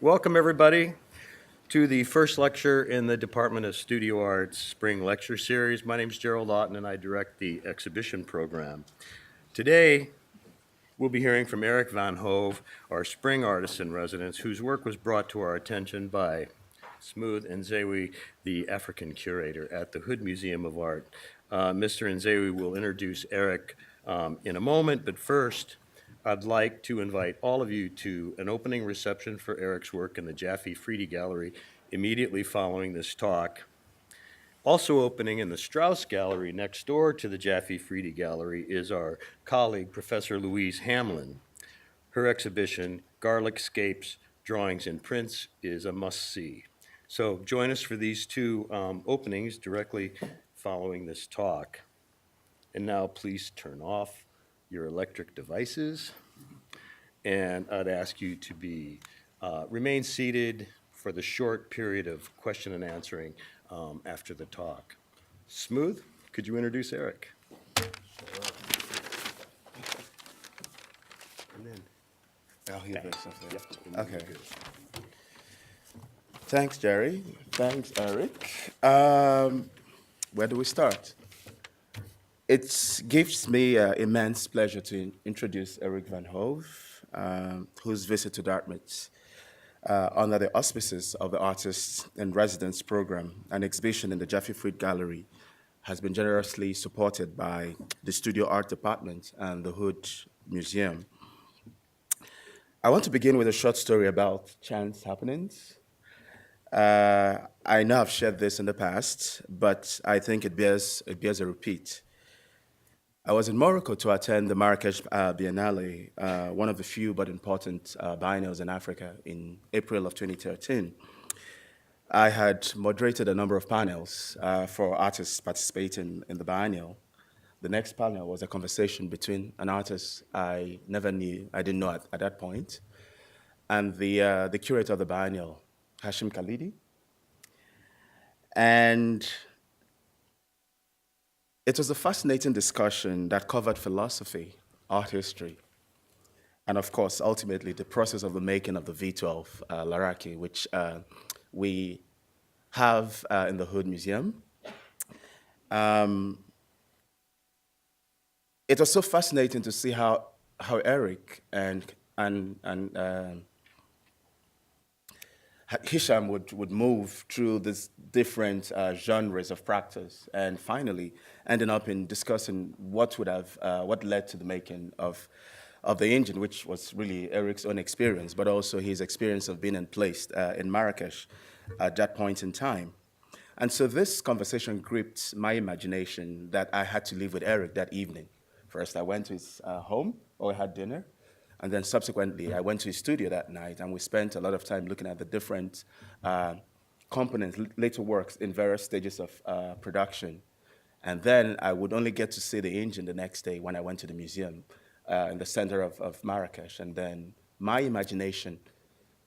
Welcome, everybody, to the first lecture in the Department of Studio Arts Spring Lecture Series. My name is Gerald Otten, and I direct the exhibition program. Today, we'll be hearing from Eric Van Hove, our spring artist in residence, whose work was brought to our attention by Smooth Nzewi, the African curator at the Hood Museum of Art. Mr. Nzewi will introduce Eric in a moment, but first, I'd like to invite all of you to an opening reception for Eric's work in the Jaffe Friede Gallery immediately following this talk. Also opening in the Strauss Gallery next door to the Jaffe Friede Gallery is our colleague, Professor Louise Hamlin. Her exhibition, Garlic Scapes, Drawings and Prints, is a must-see. So join us for these two openings directly following this talk. And now please turn off your electric devices. And I'd ask you to remain seated for the short period of question and answering after the talk. Smooth, could you introduce Eric? And then, I'll hear this something. yep. Okay. Thanks, Jerry. Thanks, Eric. Where do we start? It gives me immense pleasure to introduce Eric Van Hove, whose visit to Dartmouth under the auspices of the Artists in Residence program, an exhibition in the Jaffe Friede Gallery, has been generously supported by the Studio Art Department and the Hood Museum. I want to begin with a short story about chance happenings. I know I've shared this in the past, but I think it bears a repeat. I was in Morocco to attend the Marrakesh Biennale, one of the few but important biennials in Africa, in April of 2013. I had moderated a number of panels for artists participating in the biennial. The next panel was a conversation between an artist I didn't know at that point, and the curator of the biennial, Hashim Khalidi. And it was a fascinating discussion that covered philosophy, art history, and of course, ultimately, the process of the making of the V12 Laraki, which we have in the Hood Museum. It was so fascinating to see how Eric and Hisham would move through these different genres of practice, and finally ending up in discussing what led to the making of the engine, which was really Eric's own experience, but also his experience of being placed in Marrakesh at that point in time. And so this conversation gripped my imagination that I had to leave with Eric that evening. First, I went to his home, or we had dinner, and then subsequently, I went to his studio that night, and we spent a lot of time looking at the different components, later works in various stages of production. And then I would only get to see the engine the next day when I went to the museum in the center of Marrakesh. And then my imagination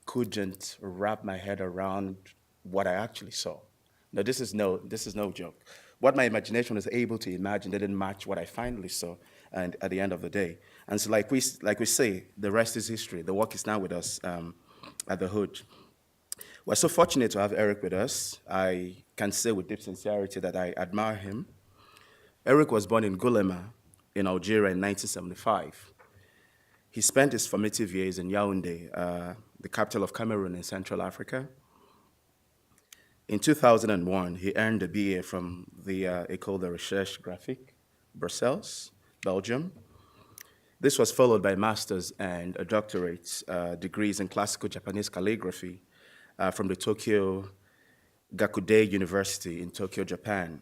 couldn't wrap my head around what I actually saw. Now, this is no joke. What my imagination was able to imagine didn't match what I finally saw and at the end of the day. And so like we say, the rest is history. The work is now with us at the Hood. We're so fortunate to have Eric with us. I can say with deep sincerity that I admire him. Eric was born in Gulema in Algeria in 1975. He spent his formative years in Yaoundé, the capital of Cameroon in Central Africa. In 2001, he earned a BA from the École de Recherche Graphique, Brussels, Belgium. This was followed by a master's and a doctorate degrees in classical Japanese calligraphy from the Tokyo Gakude University in Tokyo, Japan,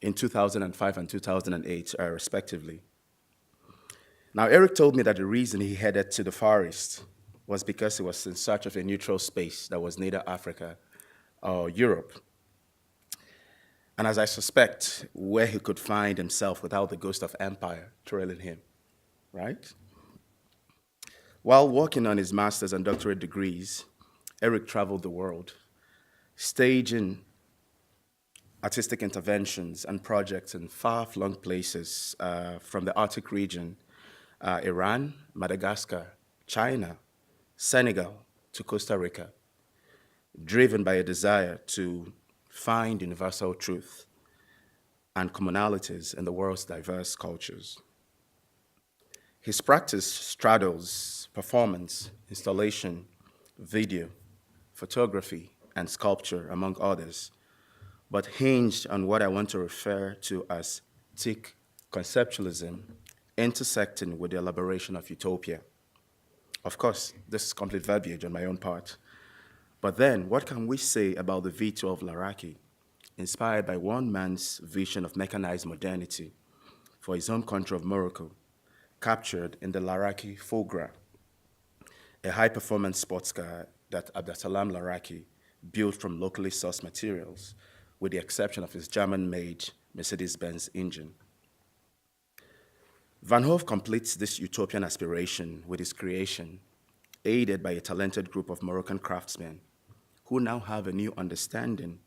in 2005 and 2008, respectively. Now, Eric told me that the reason he headed to the Far East was because he was in search of a neutral space that was neither Africa or Europe. And as I suspect, where he could find himself without the ghost of empire trailing him, right? While working on his master's and doctorate degrees, Eric traveled the world, staging artistic interventions and projects in far-flung places from the Arctic region, Iran, Madagascar, China, Senegal, to Costa Rica, driven by a desire to find universal truth and commonalities in the world's diverse cultures. His practice straddles performance, installation, video, photography, and sculpture, among others, but hinged on what I want to refer to as thick conceptualism, intersecting with the elaboration of utopia. Of course, this is complete verbiage on my own part. But then, what can we say about the V12 Laraki, inspired by one man's vision of mechanized modernity for his home country of Morocco, captured in the Laraki Fogra, a high-performance sports car that Abdasalam Laraki built from locally sourced materials, with the exception of his German-made Mercedes-Benz engine. Van Hove completes this utopian aspiration with his creation, aided by a talented group of Moroccan craftsmen who now have a new understanding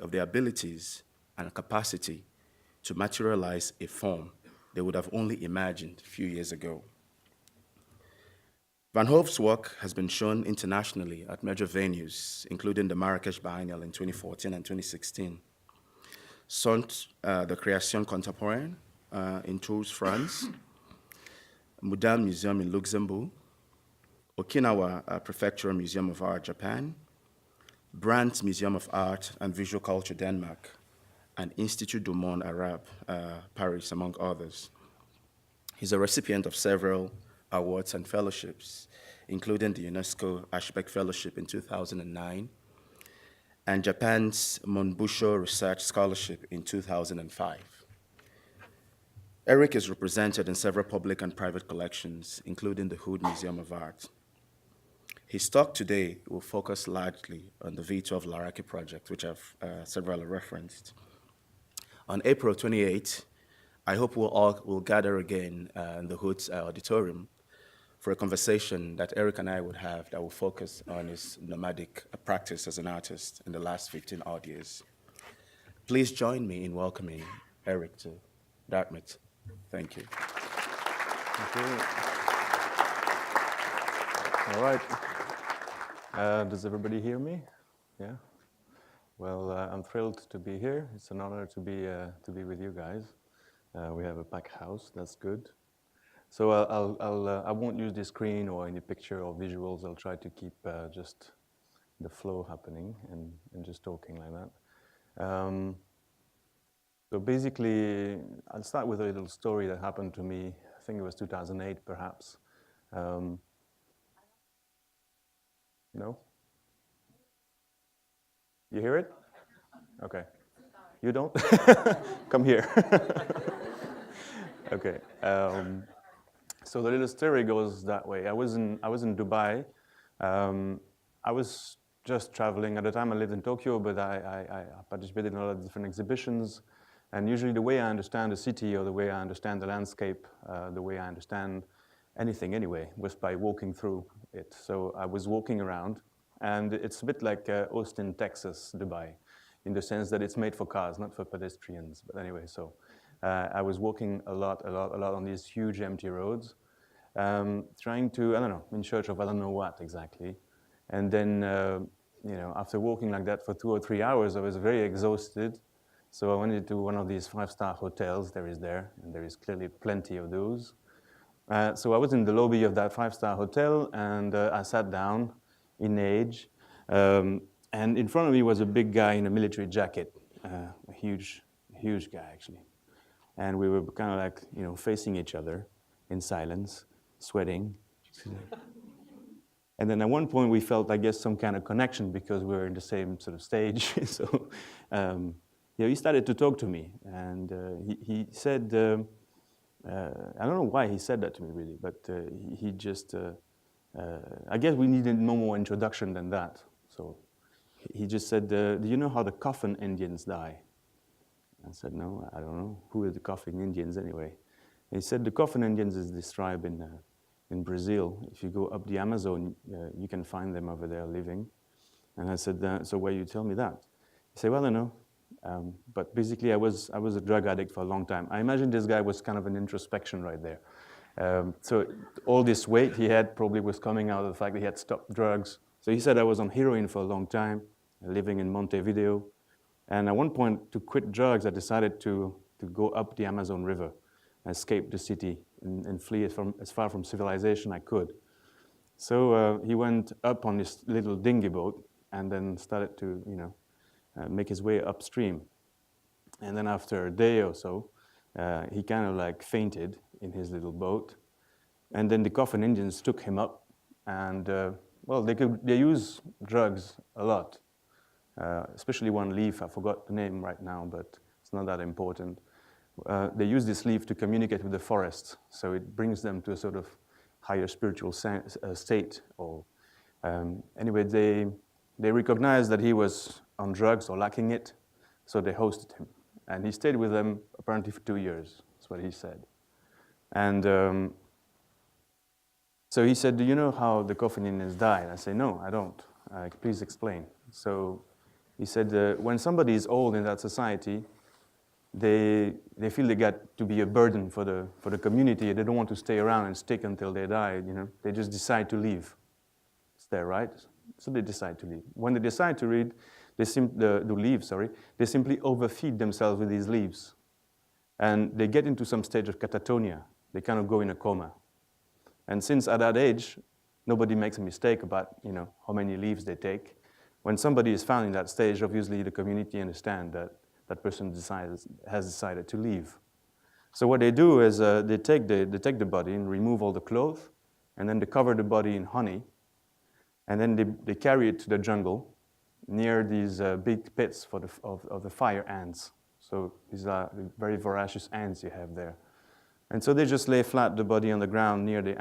of their abilities and capacity to materialize a form they would have only imagined a few years ago. Van Hove's work has been shown internationally at major venues, including the Marrakesh Biennial in 2014 and 2016, the Création Contemporaine in Tours, France, Mudan Museum in Luxembourg, Okinawa Prefectural Museum of Art, Japan, Brandt's Museum of Art and Visual Culture, Denmark, and Institut du Monde Arabe, Paris, among others. He's a recipient of several awards and fellowships, including the UNESCO Ashbeck Fellowship in 2009 and Japan's Monbusho Research Scholarship in 2005. Eric is represented in several public and private collections, including the Hood Museum of Art. His talk today will focus largely on the V12 Laraki project, which I've several referenced. On April 28, I hope we'll all gather again in the Hood's auditorium for a conversation that Eric and I would have that will focus on his nomadic practice as an artist in the last 15 odd years. Please join me in welcoming Eric to Dartmouth. Thank you. Thank you. All right. Does everybody hear me? Yeah. Well, I'm thrilled to be here. It's an honor to be with you guys. We have a packed house. That's good. So I won't use the screen or any picture or visuals. I'll try to keep just the flow happening and just talking like that. So basically, I'll start with a little story that happened to me. I think it was 2008, perhaps. No? You hear it? Okay. You don't? Come here. Okay. So the little story goes that way. I was in Dubai. I was just traveling. At the time, I lived in Tokyo, but I participated in a lot of different exhibitions. And usually the way I understand the city or the way I understand the landscape, the way I understand anything anyway, was by walking through it. So I was walking around, and it's a bit like Austin, Texas, Dubai, in the sense that it's made for cars, not for pedestrians. But anyway, so I was walking a lot on these huge empty roads, trying to, I don't know, in search of I don't know what exactly. And then, after walking like that for 2 or 3 hours, I was very exhausted. So I went into one of these 5-star hotels and there is clearly plenty of those. So I was in the lobby of that 5-star hotel, and I sat down in age. And in front of me was a big guy in a military jacket, a huge guy, actually. And we were kind of like, facing each other in silence, sweating. And then at one point we felt, I guess, some kind of connection because we were in the same sort of stage. So he started to talk to me, and he said, I don't know why he said that to me really, but he just, I guess we needed no more introduction than that. So he just said, do you know how the Coffin Indians die? I said, no, I don't know. Who are the Coffin Indians anyway? And he said, the Coffin Indians is this tribe in Brazil. If you go up the Amazon, you can find them over there living. And I said, so why you tell me that? He said, well, I know. But basically, I was a drug addict for a long time. I imagine this guy was kind of an introspection right there. So all this weight he had probably was coming out of the fact that he had stopped drugs, So he said I was on heroin for a long time, living in Montevideo. And at one point, to quit drugs, I decided to go up the Amazon River, escape the city, and flee as far from civilization I could. So he went up on this little dinghy boat and then started to, make his way upstream. And then after a day or so, he kind of like fainted in his little boat. And then the coffin Indians took him up, and well, they use drugs a lot, especially one leaf. I forgot the name right now, but it's not that important. They use this leaf to communicate with the forest, so it brings them to a sort of higher spiritual state. Or anyway, they recognized that he was on drugs or lacking it, so they hosted him, and he stayed with them apparently for 2 years. That's what he said, and. So he said, "Do you know how the coffin Indians died?" I say, "No, I don't. Please explain." So he said, when somebody is old in that society, they feel they got to be a burden for the community. They don't want to stay around and stick until they die. They just decide to leave. It's there, right? So they decide to leave. When they decide to leave, they simply overfeed themselves with these leaves, and they get into some stage of catatonia. They kind of go in a coma. And since at that age, nobody makes a mistake about how many leaves they take. When somebody is found in that stage, obviously the community understands that that person has decided to leave. So what they do is they take the body and remove all the clothes, and then they cover the body in honey, and then they carry it to the jungle near these big pits of the fire ants. So these are very voracious ants you have there. And so they just lay flat the body on the ground near the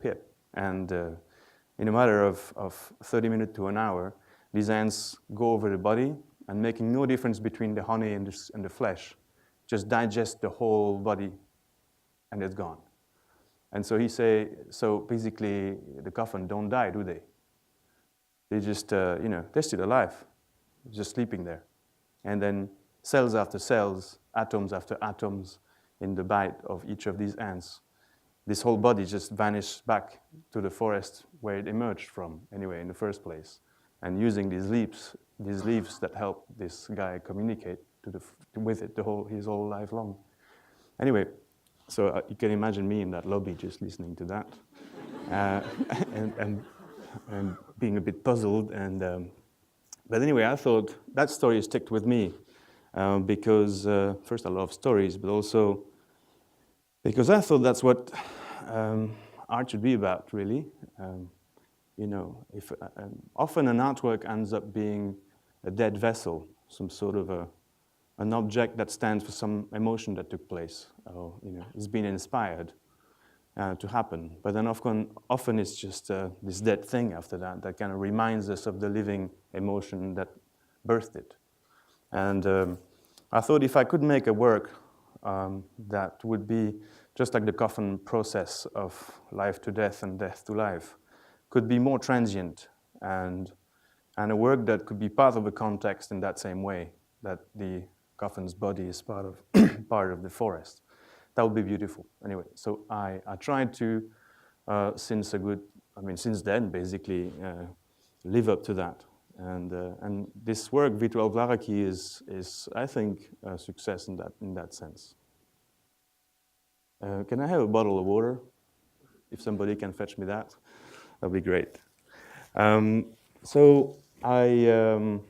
pit. And in a matter of 30 minutes to an hour, these ants go over the body and making no difference between the honey and the flesh, just digest the whole body and it's gone. And so he say, so basically the coffin don't die, do they? They just, they're still alive, just sleeping there. And then cells after cells, atoms after atoms, in the bite of each of these ants, this whole body just vanished back to the forest where it emerged from, anyway, in the first place. And using these leaves that help this guy communicate with it his whole life long. Anyway, so you can imagine me in that lobby just listening to that, and being a bit puzzled. But anyway, I thought that story stuck with me. Because first I love stories, but also because I thought that's what art should be about, really. Often an artwork ends up being a dead vessel, some sort of an object that stands for some emotion that took place, or has been inspired to happen. But then often it's just this dead thing after that kind of reminds us of the living emotion that birthed it. And I thought if I could make a work that would be just like the coffin process of life to death and death to life, could be more transient, and a work that could be part of a context in that same way, that the coffin's body is part of part of the forest. That would be beautiful. Anyway, so I tried to, since then, basically, live up to that. And this work, V12 Laraki, is I think a success in that sense. Can I have a bottle of water? If somebody can fetch me that, that'd be great. So I'm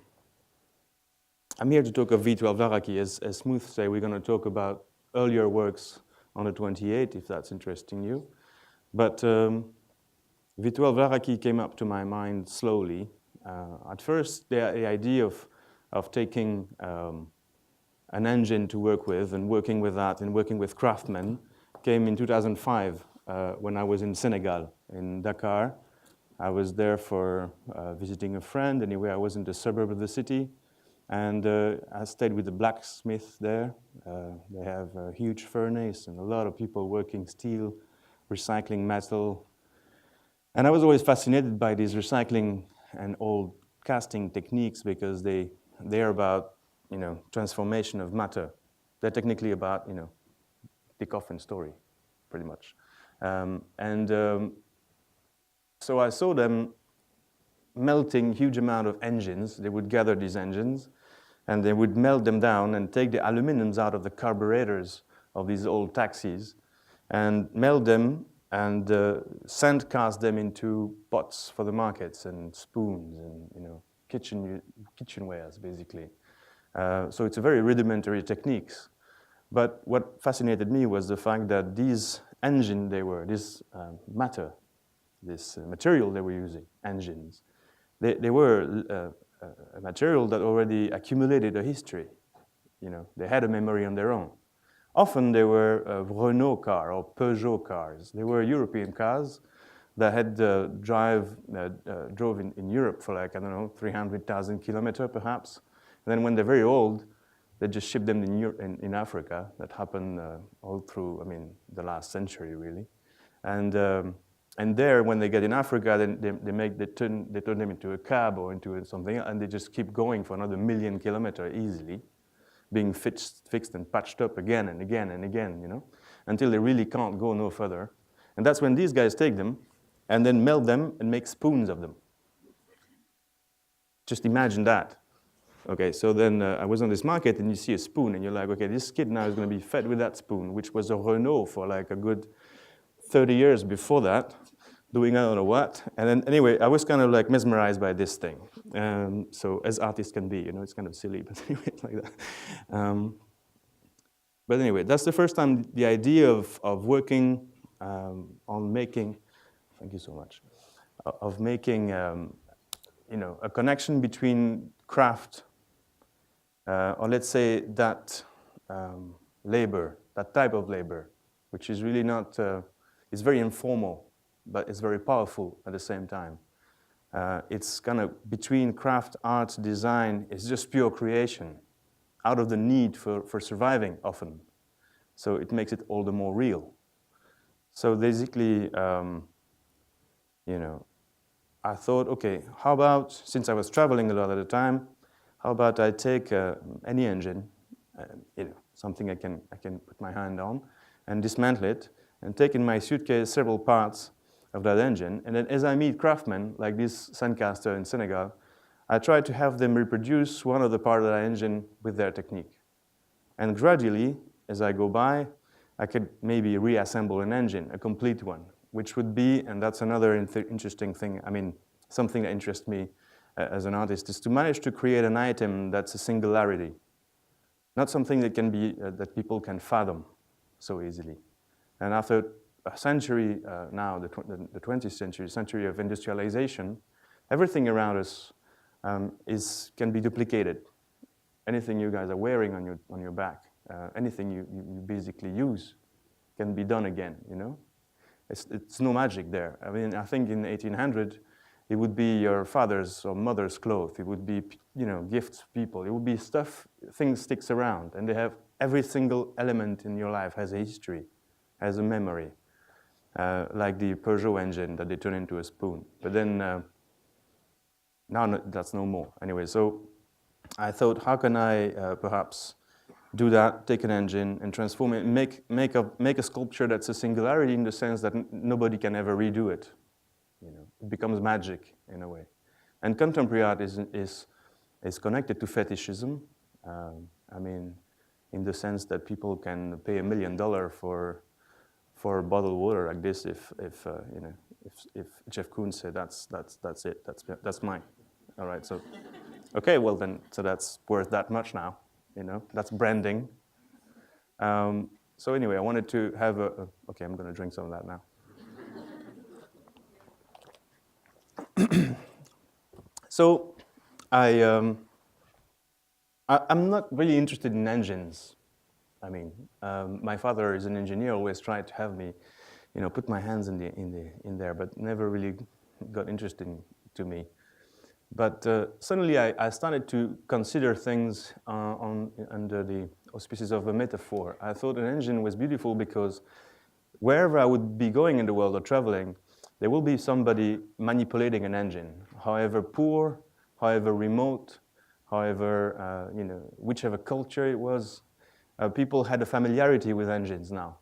here to talk of V12 Laraki. As Smooth say, we're going to talk about earlier works on the 28th, if that's interesting you. But V12 Laraki came up to my mind slowly. At first, the idea of taking an engine to work with and working with that and working with craftsmen came in 2005 when I was in Senegal, in Dakar. I was there for visiting a friend. Anyway, I was in the suburb of the city, and I stayed with the blacksmith there. They have a huge furnace and a lot of people working steel, recycling metal. And I was always fascinated by these recycling and old casting techniques because they're about transformation of matter. They're technically about the coffin story, pretty much. So I saw them melting huge amount of engines. They would gather these engines, and they would melt them down and take the aluminums out of the carburetors of these old taxis, and melt them and sand cast them into pots for the markets and spoons and kitchenwares basically. So it's a very rudimentary techniques. But what fascinated me was the fact that these engine this matter, this material they were using, engines, they were a material that already accumulated a history. They had a memory on their own. Often they were Renault car or Peugeot cars. They were European cars that had drove in Europe for 300,000 kilometers perhaps. And then when they're very old, they just ship them in Africa. That happened all through, the last century really. And there, when they get in Africa, then they turn them into a cab or into something, and they just keep going for another 1,000,000 kilometers easily, being fixed and patched up again and again and again, until they really can't go no further. And that's when these guys take them and then melt them and make spoons of them. Just imagine that. Okay, so then I was on this market and you see a spoon and you're like, okay, this kid now is going to be fed with that spoon, which was a Renault for like a good 30 years before that, doing I don't know what. And then anyway, I was kind of like mesmerized by this thing. So as artists can be, it's kind of silly, but anyway, it's like that. But anyway, that's the first time the idea of working on making, thank you so much, of making, a connection between craft, or let's say that labor, that type of labor, which is really not, it's very informal, but it's very powerful at the same time. It's kind of between craft, art, design, it's just pure creation, out of the need for surviving often. So it makes it all the more real. So basically, I thought, okay, how about, since I was traveling a lot at the time, how about I take any engine, something I can put my hand on, and dismantle it, and take in my suitcase several parts of that engine, and then as I meet craftsmen, like this sandcaster in Senegal, I try to have them reproduce one of the parts of that engine with their technique. And gradually, as I go by, I could maybe reassemble an engine, a complete one, which would be, and that's another interesting thing, something that interests me as an artist, is to manage to create an item that's a singularity, not something that can be, that people can fathom so easily. And after a century now, the 20th century of industrialization, everything around us can be duplicated. Anything you guys are wearing on your back, anything you basically use can be done again, It's no magic there. I think in 1800, it would be your father's or mother's clothes. It would be, gifts to people. It would be stuff, things sticks around, and they have every single element in your life has a history, has a memory, like the Peugeot engine that they turn into a spoon. But then now that's no more. Anyway, so I thought, how can I perhaps do that, take an engine and transform it, and make a sculpture that's a singularity in the sense that nobody can ever redo it. It becomes magic in a way. And contemporary art is connected to fetishism. In the sense that people can pay $1 million for bottled water like this if Jeff Koons said that's it, that's mine. All right, so okay, well then, so that's worth that much now. That's branding. So anyway, I wanted to have okay, I'm going to drink some of that now. So I'm not really interested in engines. My father is an engineer, always tried to have me, put my hands in there, but never really got interesting to me. But suddenly I started to consider things under the auspices of a metaphor. I thought an engine was beautiful because wherever I would be going in the world or traveling, there will be somebody manipulating an engine, however poor, however remote, however, whichever culture it was. People had a familiarity with engines now.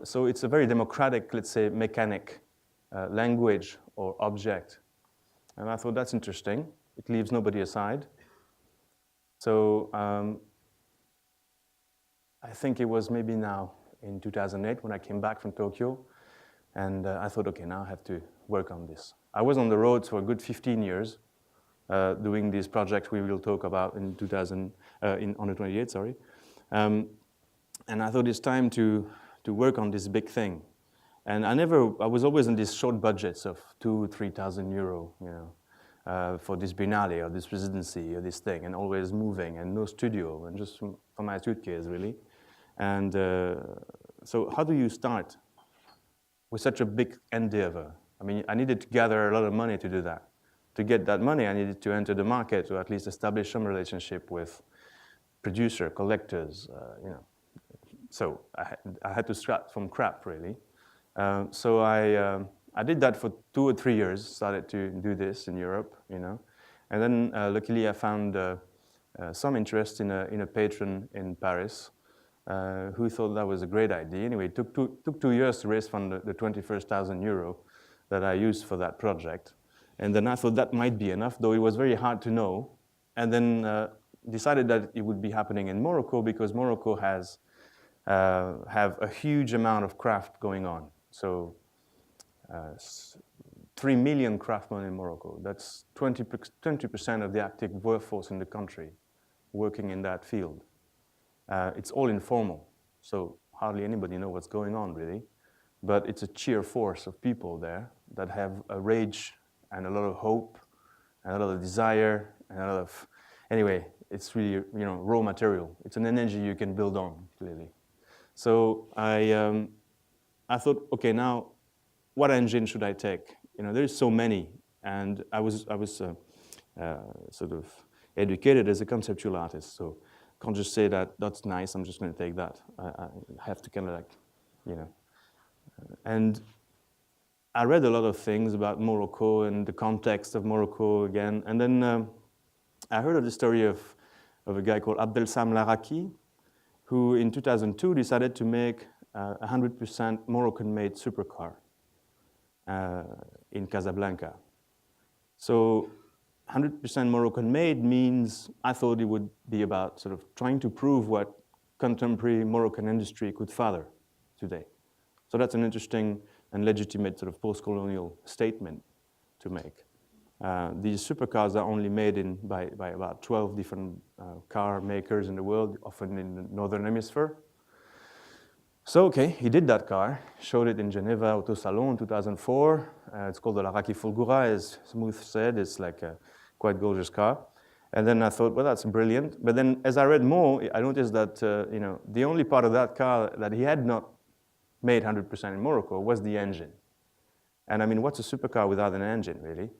So it's a very democratic, let's say, mechanic language or object. And I thought, that's interesting. It leaves nobody aside. So I think it was maybe now in 2008 when I came back from Tokyo, and I thought, okay, now I have to work on this. I was on the road for a good 15 years doing this project we will talk about in on the 28th, sorry. And I thought it's time to work on this big thing. And I was always in these short budgets of 2,000–3,000 euro, you know, for this biennale or this residency or this thing, and always moving and no studio, and just for my suitcase, really. And so how do you start with such a big endeavor? I mean, I needed to gather a lot of money to do that. To get that money, I needed to enter the market, or at least establish some relationship with producer, collectors, you know. So I had to start from crap, really. So I did that for 2 or 3 years, started to do this in Europe, you know. And then luckily I found some interest in a patron in Paris who thought that was a great idea. Anyway, it took 2 years to raise from the 21,000 euro that I used for that project. And then I thought that might be enough, though it was very hard to know. And then decided that it would be happening in Morocco, because Morocco have a huge amount of craft going on. So 3 million craftsmen in Morocco. That's 20% of the active workforce in the country working in that field. It's all informal, so hardly anybody knows what's going on, really. But it's a sheer force of people there that have a rage and a lot of hope and a lot of desire and a lot of... Anyway, it's really, you know, raw material. It's an energy you can build on, clearly. So I thought, okay, now what engine should I take? You know, there's so many, and I was sort of educated as a conceptual artist, so can't just say that that's nice, I'm just going to take that. I have to kind of like, you know. And I read a lot of things about Morocco and the context of Morocco again, and then I heard of the story of a guy called Abdelsam Laraki, who in 2002 decided to make 100% Moroccan-made supercar in Casablanca. So 100% Moroccan-made means I thought it would be about sort of trying to prove what contemporary Moroccan industry could father today. So that's an interesting and legitimate sort of post-colonial statement to make. These supercars are only made by about 12 different car makers in the world, often in the Northern Hemisphere. So, okay, he did that car, showed it in Geneva Auto Salon in 2004. It's called the Laraki Fulgura, as Smooth said. It's like a quite gorgeous car. And then I thought, well, that's brilliant. But then as I read more, I noticed that, you know, the only part of that car that he had not made 100% in Morocco was the engine. And I mean, what's a supercar without an engine, really?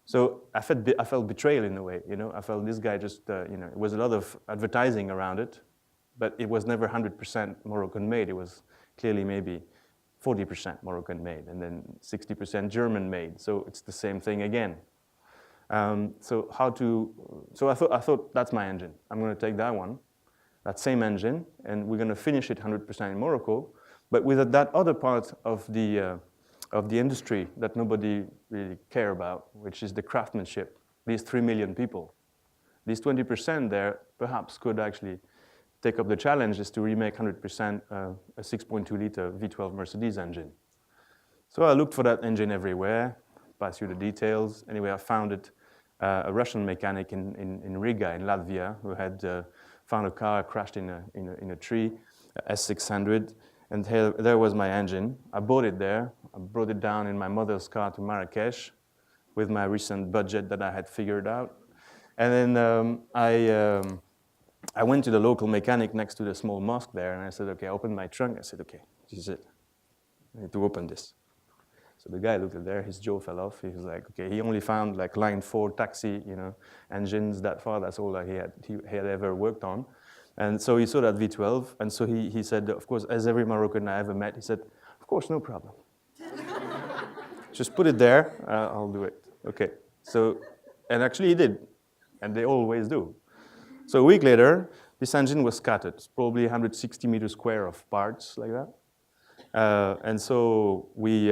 So I felt betrayal in a way, you know. I felt this guy just, you know, it was a lot of advertising around it, but it was never 100% Moroccan made. It was clearly maybe 40% Moroccan made, and then 60% German made. So it's the same thing again. So I thought that's my engine. I'm going to take that one, that same engine, and we're going to finish it 100% in Morocco, but with that other part of the industry that nobody really care about, which is the craftsmanship. These 3 million people, these 20% there perhaps could actually take up the challenge is to remake 100% a 6.2-liter V12 Mercedes engine. So I looked for that engine everywhere, passed you the details. Anyway, I found it, a Russian mechanic in Riga, in Latvia, who had found a car crashed in a tree, S600, and there was my engine. I bought it there. I brought it down in my mother's car to Marrakesh with my recent budget that I had figured out. And then I went to the local mechanic next to the small mosque there, and I said, okay, I opened my trunk. I said, okay, this is it. I need to open this. So the guy looked at there, his jaw fell off. He was like, okay, he only found like line 4 taxi, you know, engines that far. That's all that he had ever worked on. And so he saw that V12, and so he said, of course, as every Moroccan I ever met, he said, of course, no problem. Just put it there, I'll do it. Okay, so, and actually he did, and they always do. So a week later, this engine was scattered. It's probably 160 meters square of parts like that. And so we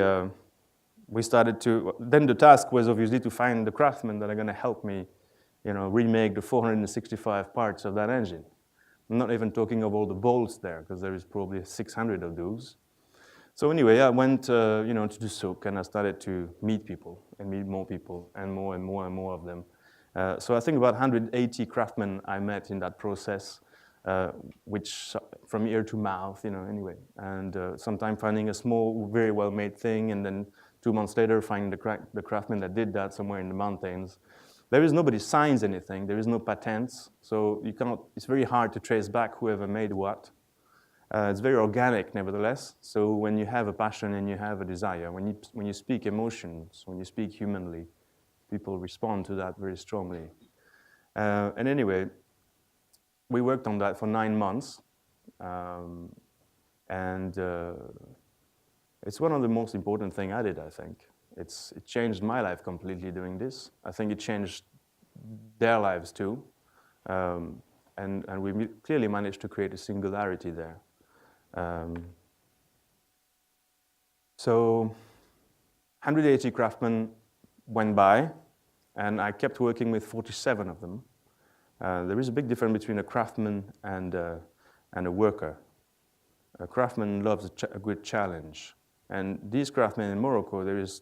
we started to, then the task was obviously to find the craftsmen that are going to help me, remake the 465 parts of that engine. I'm not even talking of all the bolts there, because there is probably 600 of those. So anyway, I went, to the souk, and I started to meet people and meet more people and more and more and more of them. So I think about 180 craftsmen I met in that process, which from ear to mouth, anyway. And sometimes finding a small, very well-made thing, and then 2 months later finding the craftsman that did that somewhere in the mountains. There is nobody signs anything. There is no patents, so you cannot. It's very hard to trace back whoever made what. It's very organic, nevertheless. So when you have a passion and you have a desire, when you speak emotions, when you speak humanly, people respond to that very strongly. And anyway, we worked on that for 9 months, and it's one of the most important things I did, I think. It changed my life completely doing this. I think it changed their lives too. And we clearly managed to create a singularity there. So 180 craftsmen went by, and I kept working with 47 of them. There is a big difference between a craftsman and a worker. A craftsman loves a good challenge. And these craftsmen in Morocco, there is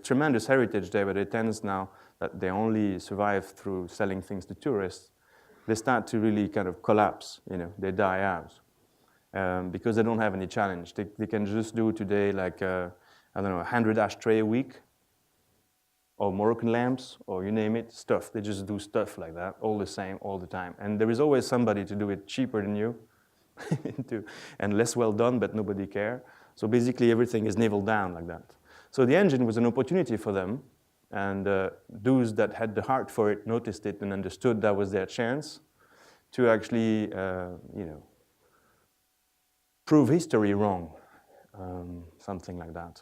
tremendous heritage there, but it tends now that they only survive through selling things to tourists. They start to really kind of collapse, they die out. Because they don't have any challenge. They can just do today like, 100 ashtray a week, or Moroccan lamps, or you name it, stuff. They just do stuff like that, all the same, all the time. And there is always somebody to do it cheaper than you, and less well done, but nobody care. So basically everything is nailed down like that. So the engine was an opportunity for them, and those that had the heart for it noticed it and understood that was their chance to actually, prove history wrong, something like that.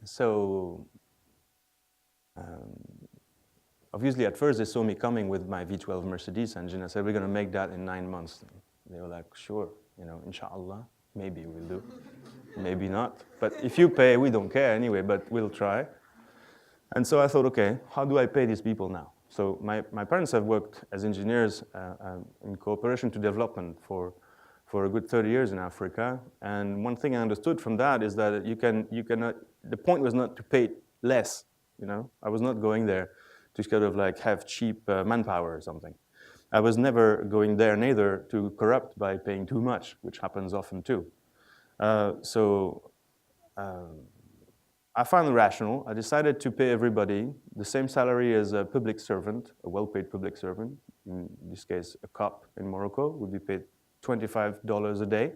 So obviously at first they saw me coming with my V12 Mercedes engine. I said, we're going to make that in 9 months. They were like, sure, inshallah, maybe we'll do, maybe not. But if you pay, we don't care anyway, but we'll try. And so I thought, okay, how do I pay these people now? So my parents have worked as engineers in cooperation to development for a good 30 years in Africa. And one thing I understood from that is that you cannot, the point was not to pay less, I was not going there to kind of like have cheap manpower or something. I was never going there neither to corrupt by paying too much, which happens often too. I found it rational. I decided to pay everybody the same salary as a public servant, a well-paid public servant. In this case, a cop in Morocco would be paid $25 a day.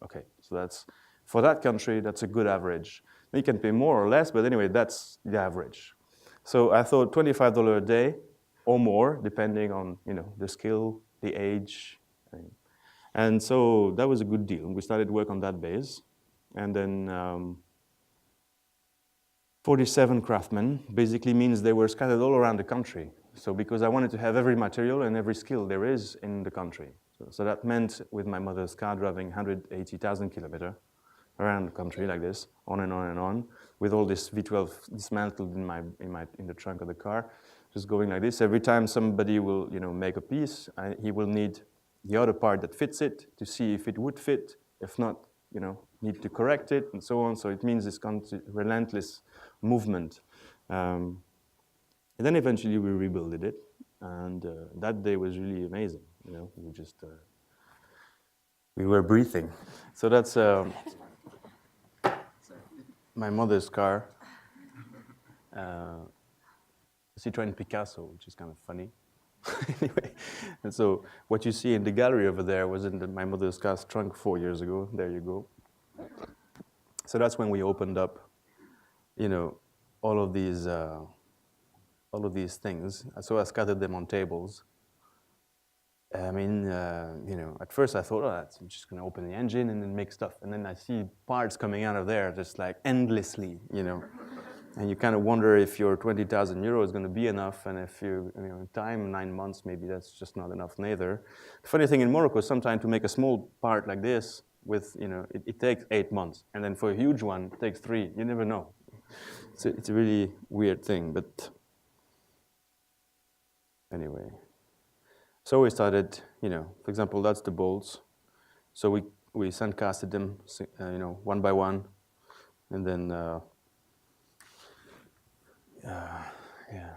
Okay, so that's, for that country, that's a good average. You can pay more or less, but anyway, that's the average. So I thought $25 a day or more, depending on the skill, the age. And so that was a good deal. We started work on that base. And then 47 craftsmen basically means they were scattered all around the country. So because I wanted to have every material and every skill there is in the country. So that meant with my mother's car driving 180,000 kilometers around the country like this, on and on and on, with all this V12 dismantled in the trunk of the car, just going like this. Every time somebody will make a piece, he will need the other part that fits it to see if it would fit. If not, need to correct it and so on. So it means this relentless movement. And then eventually we rebuilt it, and that day was really amazing. We were breathing. So that's my mother's car, Citroën Picasso, which is kind of funny. Anyway, and so what you see in the gallery over there was in my mother's car's trunk 4 years ago. There you go. So that's when we opened up, all of these things. So I scattered them on tables. I mean, at first I thought, I'm just going to open the engine and then make stuff. And then I see parts coming out of there just like endlessly, And you kind of wonder if your 20,000 euro is going to be enough, and if in time, 9 months, maybe that's just not enough neither. The funny thing in Morocco, sometimes to make a small part like this, it takes 8 months. And then for a huge one, it takes 3. You never know. It's a really weird thing, but anyway. So we started, for example, that's the bolts. So we sandcasted them, one by one, and then, yeah.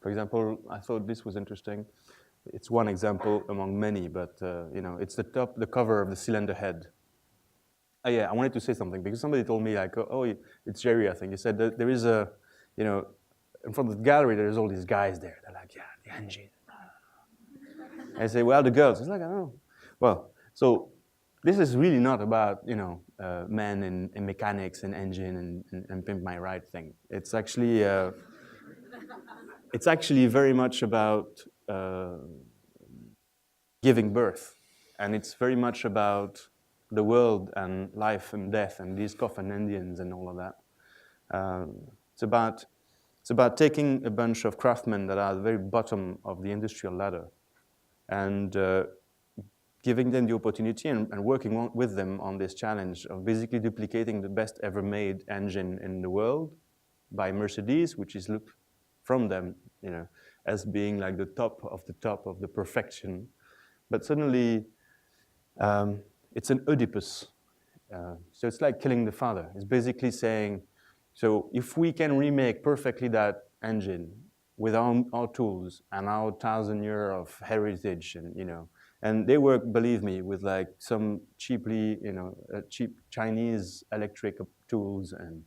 For example, I thought this was interesting. It's one example among many, but it's the cover of the cylinder head. Yeah, I wanted to say something because somebody told me like, oh, it's Jerry, I think. He said that there is in front of the gallery, there's all these guys there. They're like, yeah, the engine. I say, well, the girls. He's like, I don't know. Well, so this is really not about men and mechanics and engine and pimp my ride thing. It's actually very much about giving birth, and it's very much about the world and life and death and these coffin Indians and all of that. It's about taking a bunch of craftsmen that are at the very bottom of the industrial ladder and giving them the opportunity and working with them on this challenge of basically duplicating the best ever made engine in the world by Mercedes, which is looked from them, as being like the top of the perfection. But suddenly, it's an Oedipus. So it's like killing the father. It's basically saying, so if we can remake perfectly that engine with our tools and our 1,000 years of heritage, and they work, believe me, with like some cheap Chinese electric tools, and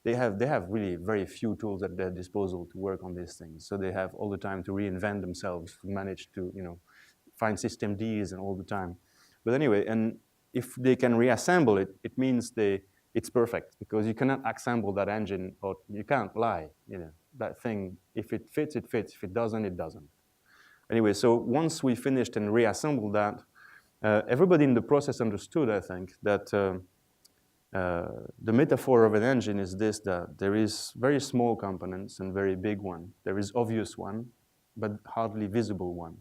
they have really very few tools at their disposal to work on these things. So they have all the time to reinvent themselves, to manage to find system Ds and all the time. But anyway, and if they can reassemble it, it means it's perfect because you cannot assemble that engine, or you can't lie. That thing, if it fits, it fits. If it doesn't, it doesn't. Anyway, so once we finished and reassembled that, everybody in the process understood, I think, that the metaphor of an engine is this, that there is very small components and very big one. There is obvious one, but hardly visible one.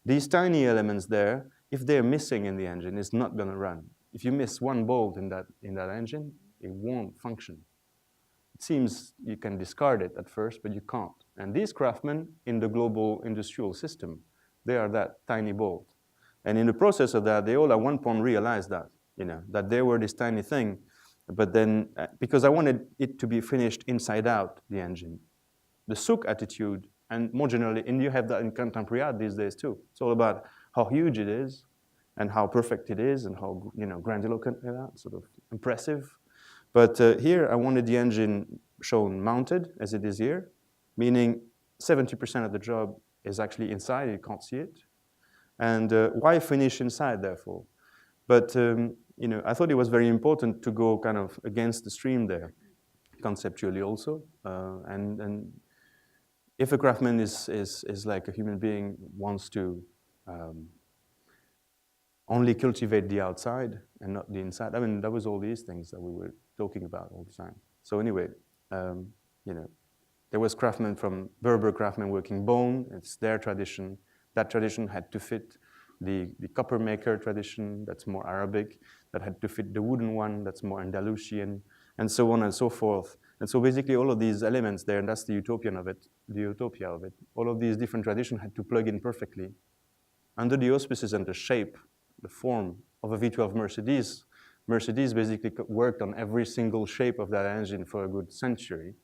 These tiny elements there, if they're missing in the engine, it's not going to run. If you miss one bolt in that engine, it won't function. It seems you can discard it at first, but you can't. And these craftsmen in the global industrial system, they are that tiny bolt. And in the process of that, they all at one point realized that, that they were this tiny thing. But then, because I wanted it to be finished inside out, the engine. The souk attitude, and more generally, and you have that in contemporary art these days too. It's all about how huge it is, and how perfect it is, and how grandiloquent, sort of impressive. But here, I wanted the engine shown mounted, as it is here, meaning 70% of the job is actually inside, you can't see it. And why finish inside, therefore? But I thought it was very important to go kind of against the stream there, conceptually also. And if a craftsman is like a human being, wants to only cultivate the outside and not the inside. I mean, that was all these things that we were talking about all the time. So anyway, there was craftsmen from Berber craftsmen working bone. It's their tradition. That tradition had to fit the copper maker tradition, that's more Arabic. That had to fit the wooden one, that's more Andalusian, and so on and so forth. And so basically all of these elements there, and that's the utopia of it. All of these different traditions had to plug in perfectly under the auspices and the shape, the form of a V12 Mercedes. Mercedes basically worked on every single shape of that engine for a good century.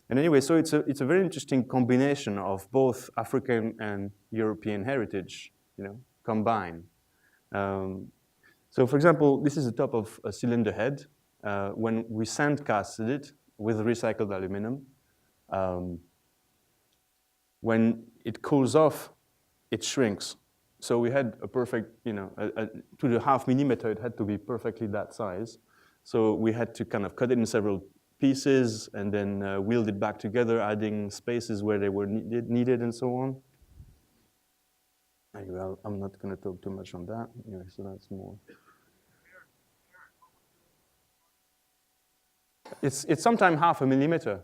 And anyway, so it's a very interesting combination of both African and European heritage, combined. So for example, this is the top of a cylinder head. When we sandcasted it with recycled aluminum, when it cools off, it shrinks. So we had a perfect, to the 0.5 millimeter, it had to be perfectly that size. So we had to kind of cut it in several pieces and then weld it back together, adding spaces where they were needed and so on. Well, I'm not going to talk too much on that. Anyway, so that's more. It's sometimes 0.5 millimeter.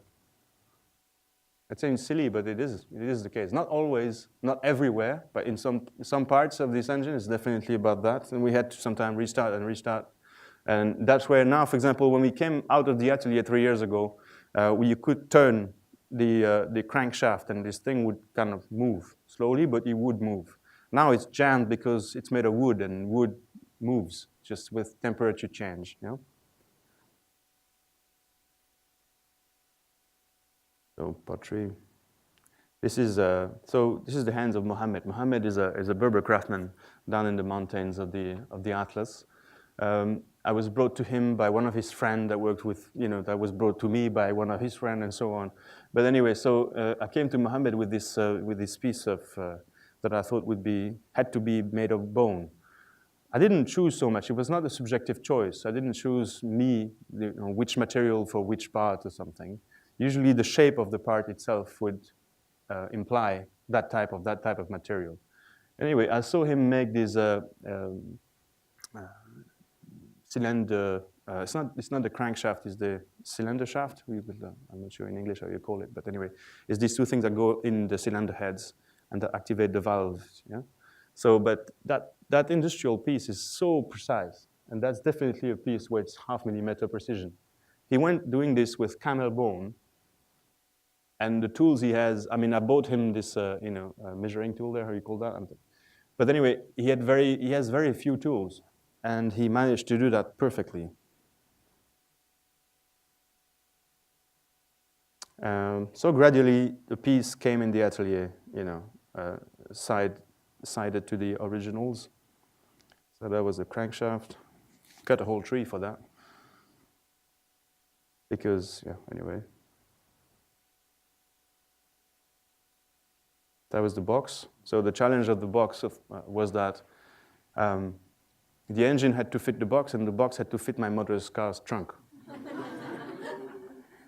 It seems silly, but it is the case. Not always, not everywhere, but in some parts of this engine, it's definitely about that. And we had to sometimes restart. And that's where now, for example, when we came out of the atelier 3 years ago, where you could turn the crankshaft and this thing would kind of move slowly, but it would move. Now it's jammed because it's made of wood, and wood moves just with temperature change. You know? So pottery. This is the hands of Mohammed. Mohammed is a Berber craftsman down in the mountains of the Atlas. I was brought to him by one of his friends that worked with, that was brought to me by one of his friends and so on. But anyway, so I came to Mohammed with this piece of that I thought had to be made of bone. I didn't choose so much. It was not a subjective choice. I didn't choose which material for which part or something. Usually the shape of the part itself would imply that type of material. Anyway, I saw him make this cylinder. It's not the crankshaft. It's the cylinder shaft. I'm not sure in English how you call it, but anyway, it's these two things that go in the cylinder heads and that activate the valves. Yeah. So, but that industrial piece is so precise, and that's definitely a piece where it's 0.5 millimeter precision. He went doing this with camel bone. And the tools he has, I bought him this, measuring tool there, how you call that? But anyway, he has very few tools, and he managed to do that perfectly. So gradually, the piece came in the atelier, sided to the originals. So that was the crankshaft. Cut a whole tree for that. Because, anyway. That was the box. So the challenge of the box was that the engine had to fit the box, and the box had to fit my mother's car's trunk.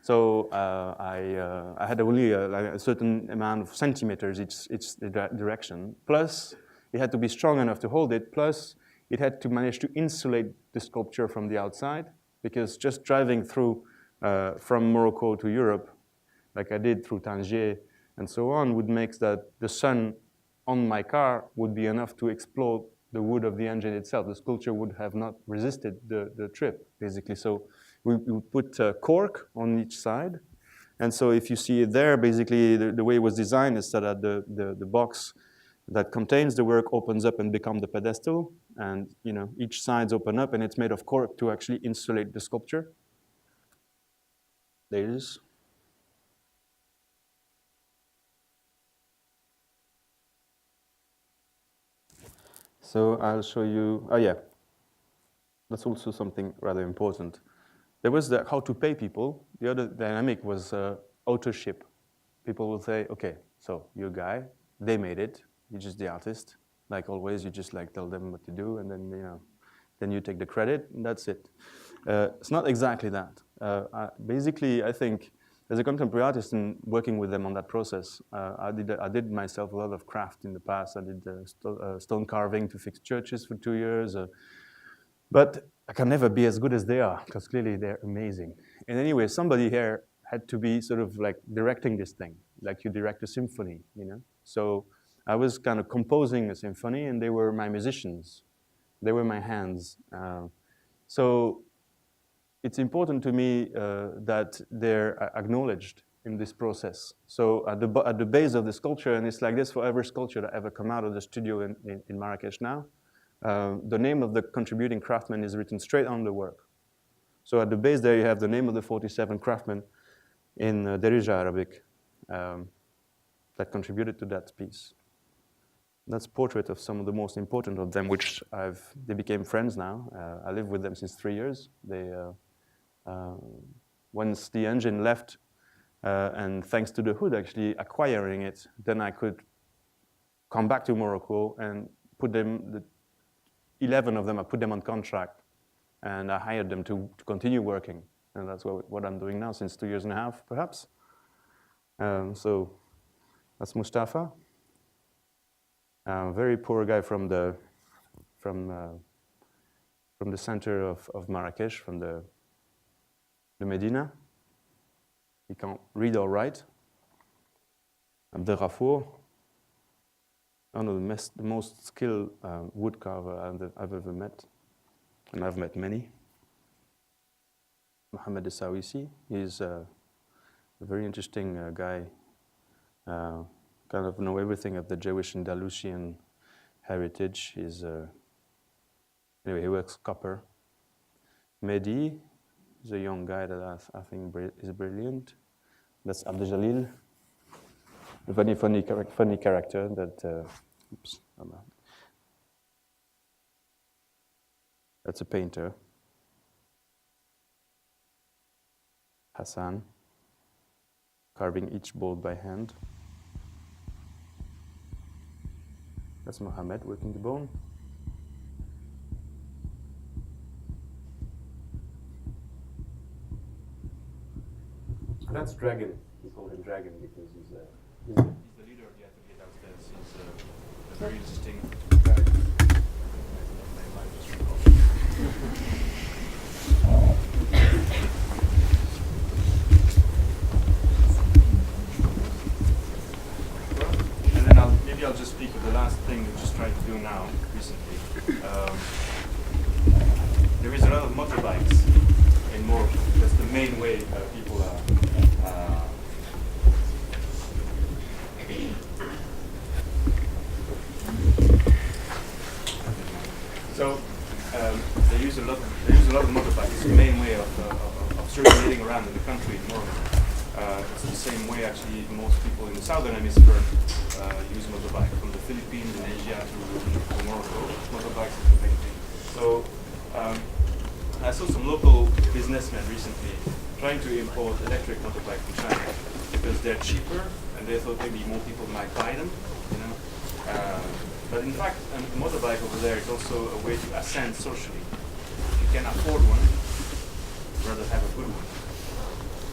So I had only a certain amount of centimeters each direction. Plus, it had to be strong enough to hold it. Plus, it had to manage to insulate the sculpture from the outside, because just driving through from Morocco to Europe, like I did through Tangier, and so on, would make that the sun on my car would be enough to explode the wood of the engine itself. The sculpture would have not resisted the trip, basically. So we would put cork on each side. And so if you see it there, basically the way it was designed is so that the box that contains the work opens up and becomes the pedestal. And each sides open up, and it's made of cork to actually insulate the sculpture. There it is. So I'll show you, that's also something rather important. There was how to pay people. The other dynamic was authorship. People will say, okay, so you're a guy, they made it, you're just the artist. Like always, you just tell them what to do, and then you take the credit, and that's it. It's not exactly that. Basically, I think as a contemporary artist and working with them on that process, I did myself a lot of craft in the past. I did stone carving to fix churches for 2 years. But I can never be as good as they are, because clearly they're amazing. And anyway, somebody here had to be sort of directing this thing, like you direct a symphony, So I was kind of composing a symphony, and they were my musicians. They were my hands. So it's important to me that they're acknowledged in this process. So at the base of the sculpture, and it's like this for every sculpture that ever come out of the studio in Marrakesh now, the name of the contributing craftsman is written straight on the work. So at the base there, you have the name of the 47 craftsmen in Derija Arabic that contributed to that piece. That's a portrait of some of the most important of them, which they became friends now. I live with them since 3 years. Once the engine left, and thanks to the hood actually acquiring it, then I could come back to Morocco and put them, 11 of them, I put them on contract, and I hired them to continue working. And that's what I'm doing now since 2.5 years, perhaps. So that's Mustafa. Very poor guy from the center of Marrakesh, from the Medina. He can't read or write. Abdelghafour, one of the most skilled wood carver I've ever met, and I've met many. Mohammed Essaouissi, he's a very interesting guy. Kind of know everything of the Jewish and Andalusian heritage. Anyway, he works copper. Mehdi is a young guy that I think is brilliant. That's Abdeljalil, a funny character that. Oops, that's a painter. Hassan, carving each bolt by hand. That's Mohammed working the bone. That's Dragon. We call him Dragon because he's the leader of the atelier downstairs. He's a very interesting guy. And then maybe I'll just speak of the last thing we just tried to do now recently. There is a lot of motorbikes in Morocco. That's the main way people are. So they use a lot of motorbikes. It's the main way of circulating around in the country in Morocco. It's the same way actually most people in the southern hemisphere use motorbike, from the Philippines and Asia to Morocco. Motorbikes is the main thing. So I saw some local businessmen recently trying to import electric motorbikes from China because they're cheaper and they thought maybe more people might buy them, you know. But in fact, a motorbike over there is also a way to ascend socially. If you can afford one, rather have a good one.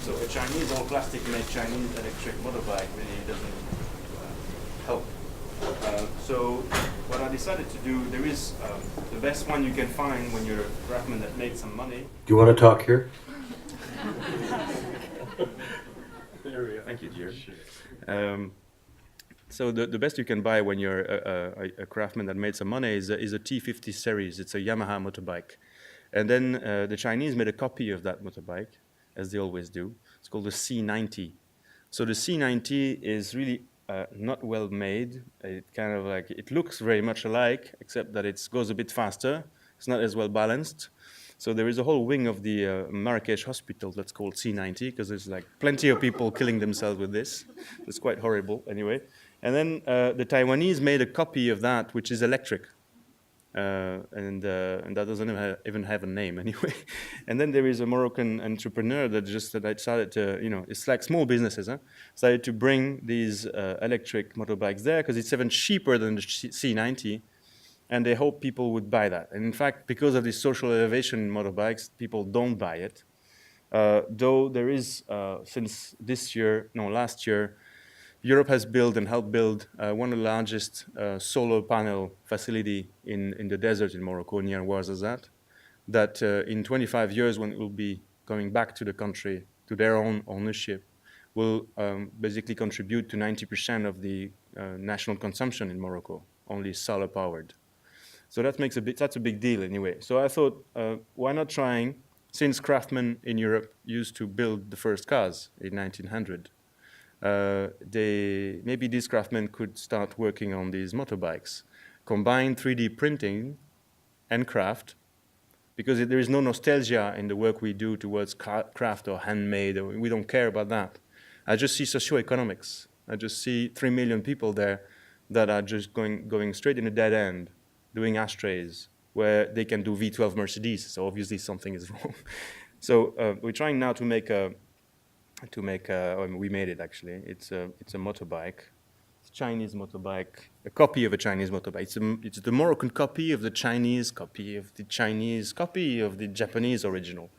So a Chinese all plastic made Chinese electric motorbike really doesn't help. So what I decided to do, there is the best one you can find when you're a craftsman that made some money. Do you want to talk here? Thank you, Jerry. So the best you can buy when you're a craftsman that made some money is a T50 series. It's a Yamaha motorbike. And then the Chinese made a copy of that motorbike, as they always do. It's called the C90. So the C90 is really not well made. It looks very much alike, except that it goes a bit faster. It's not as well balanced. So there is a whole wing of the Marrakesh hospital that's called C90, because there's like plenty of people killing themselves with this. It's quite horrible anyway. And then the Taiwanese made a copy of that, which is electric. And that doesn't even have a name anyway. And then there is a Moroccan entrepreneur that decided to, it's like small businesses, decided to bring these electric motorbikes there because it's even cheaper than the C90. And they hope people would buy that. And in fact, because of this social elevation in motorbikes, people don't buy it. Though there is, since last year, Europe has built and helped build one of the largest solar panel facility in the desert in Morocco, near Ouarzazate, that in 25 years, when it will be going back to the country, to their own ownership, will basically contribute to 90% of the national consumption in Morocco, only solar powered. So that's a big deal anyway. So I thought, why not trying, since craftsmen in Europe used to build the first cars in 1900, maybe these craftsmen could start working on these motorbikes, combine 3D printing and craft, because there is no nostalgia in the work we do towards craft or handmade. We don't care about that. I just see socioeconomics. I just see 3 million people there that are just going straight in a dead end, doing ashtrays, where they can do V12 Mercedes. So obviously something is wrong. So we're trying now to make we made it actually. It's a motorbike. It's a Chinese motorbike, a copy of a Chinese motorbike. It's the Moroccan copy of the Chinese copy of the Chinese copy of the Japanese original.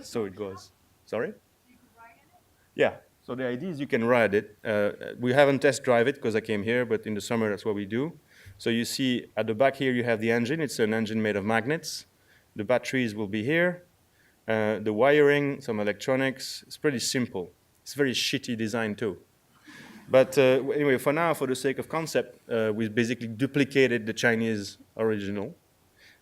So it goes. Sorry? Yeah. So the idea is you can ride it. We haven't test drive it because I came here, but in the summer that's what we do. So you see at the back here you have the engine. It's an engine made of magnets. The batteries will be here. The wiring, some electronics, it's pretty simple. It's very shitty design too. But anyway, for now, for the sake of concept, we basically duplicated the Chinese original.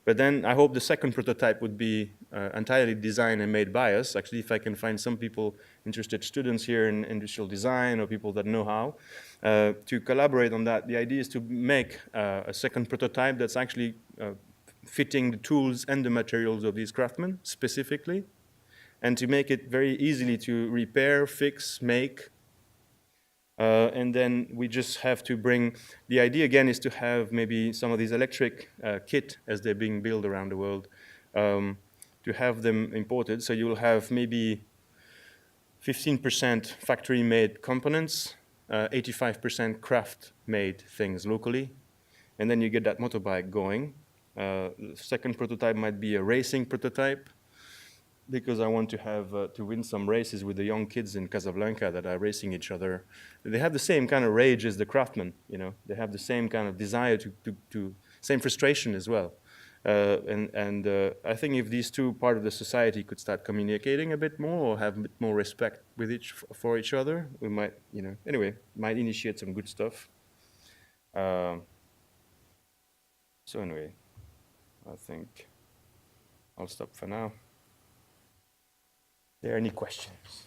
But then I hope the second prototype would be entirely designed and made by us. Actually, if I can find some people, interested students here in industrial design or people that know how, to collaborate on that. The idea is to make a second prototype that's actually fitting the tools and the materials of these craftsmen specifically, and to make it very easily to repair, fix, make. And then we just have to bring, the idea again is to have maybe some of these electric kit as they're being built around the world, to have them imported. So you'll have maybe 15% factory-made components, 85% craft-made things locally, and then you get that motorbike going. The second prototype might be a racing prototype, because I want to have to win some races with the young kids in Casablanca that are racing each other. They have the same kind of rage as the craftsmen, you know. They have the same kind of desire to same frustration as well. I think if these two parts of the society could start communicating a bit more or have a bit more respect with for each other, we might, you know, anyway, might initiate some good stuff. So anyway, I think I'll stop for now. Are there any questions?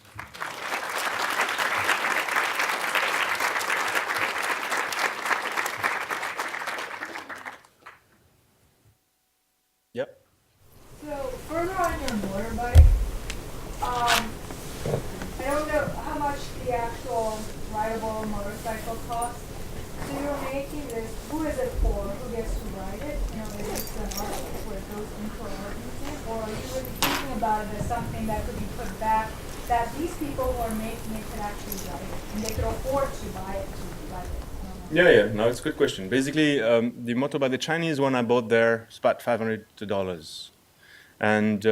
Yep. So further on your motorbike, I don't know how much the actual rideable motorcycle costs. So you're making this, who is it for? Who gets to ride it? You know, maybe it's an art where it goes into an art museum? Or are you really thinking about it as something that could be put back, that these people who are making it could actually ride it? And they could afford to buy it, to ride it? Yeah, no, it's a good question. Basically, the motorbike, the Chinese one I bought there, is about $500. And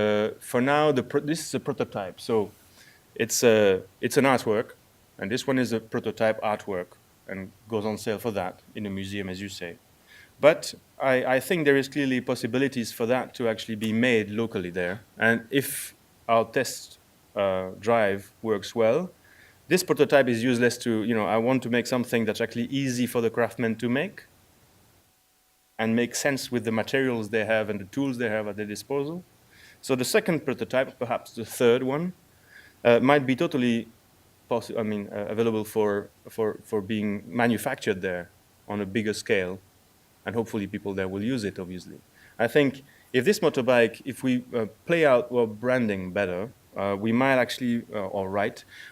for now, this is a prototype. So it's an artwork, and this one is a prototype artwork, and goes on sale for that in a museum, as you say. But I think there is clearly possibilities for that to actually be made locally there. And if our test drive works well, this prototype is useless to, you know, I want to make something that's actually easy for the craftsmen to make and make sense with the materials they have and the tools they have at their disposal. So the second prototype, perhaps the third one, might be totally available for being manufactured there on a bigger scale, and hopefully people there will use it, obviously. I think if this motorbike, if we play out our branding better, we might actually,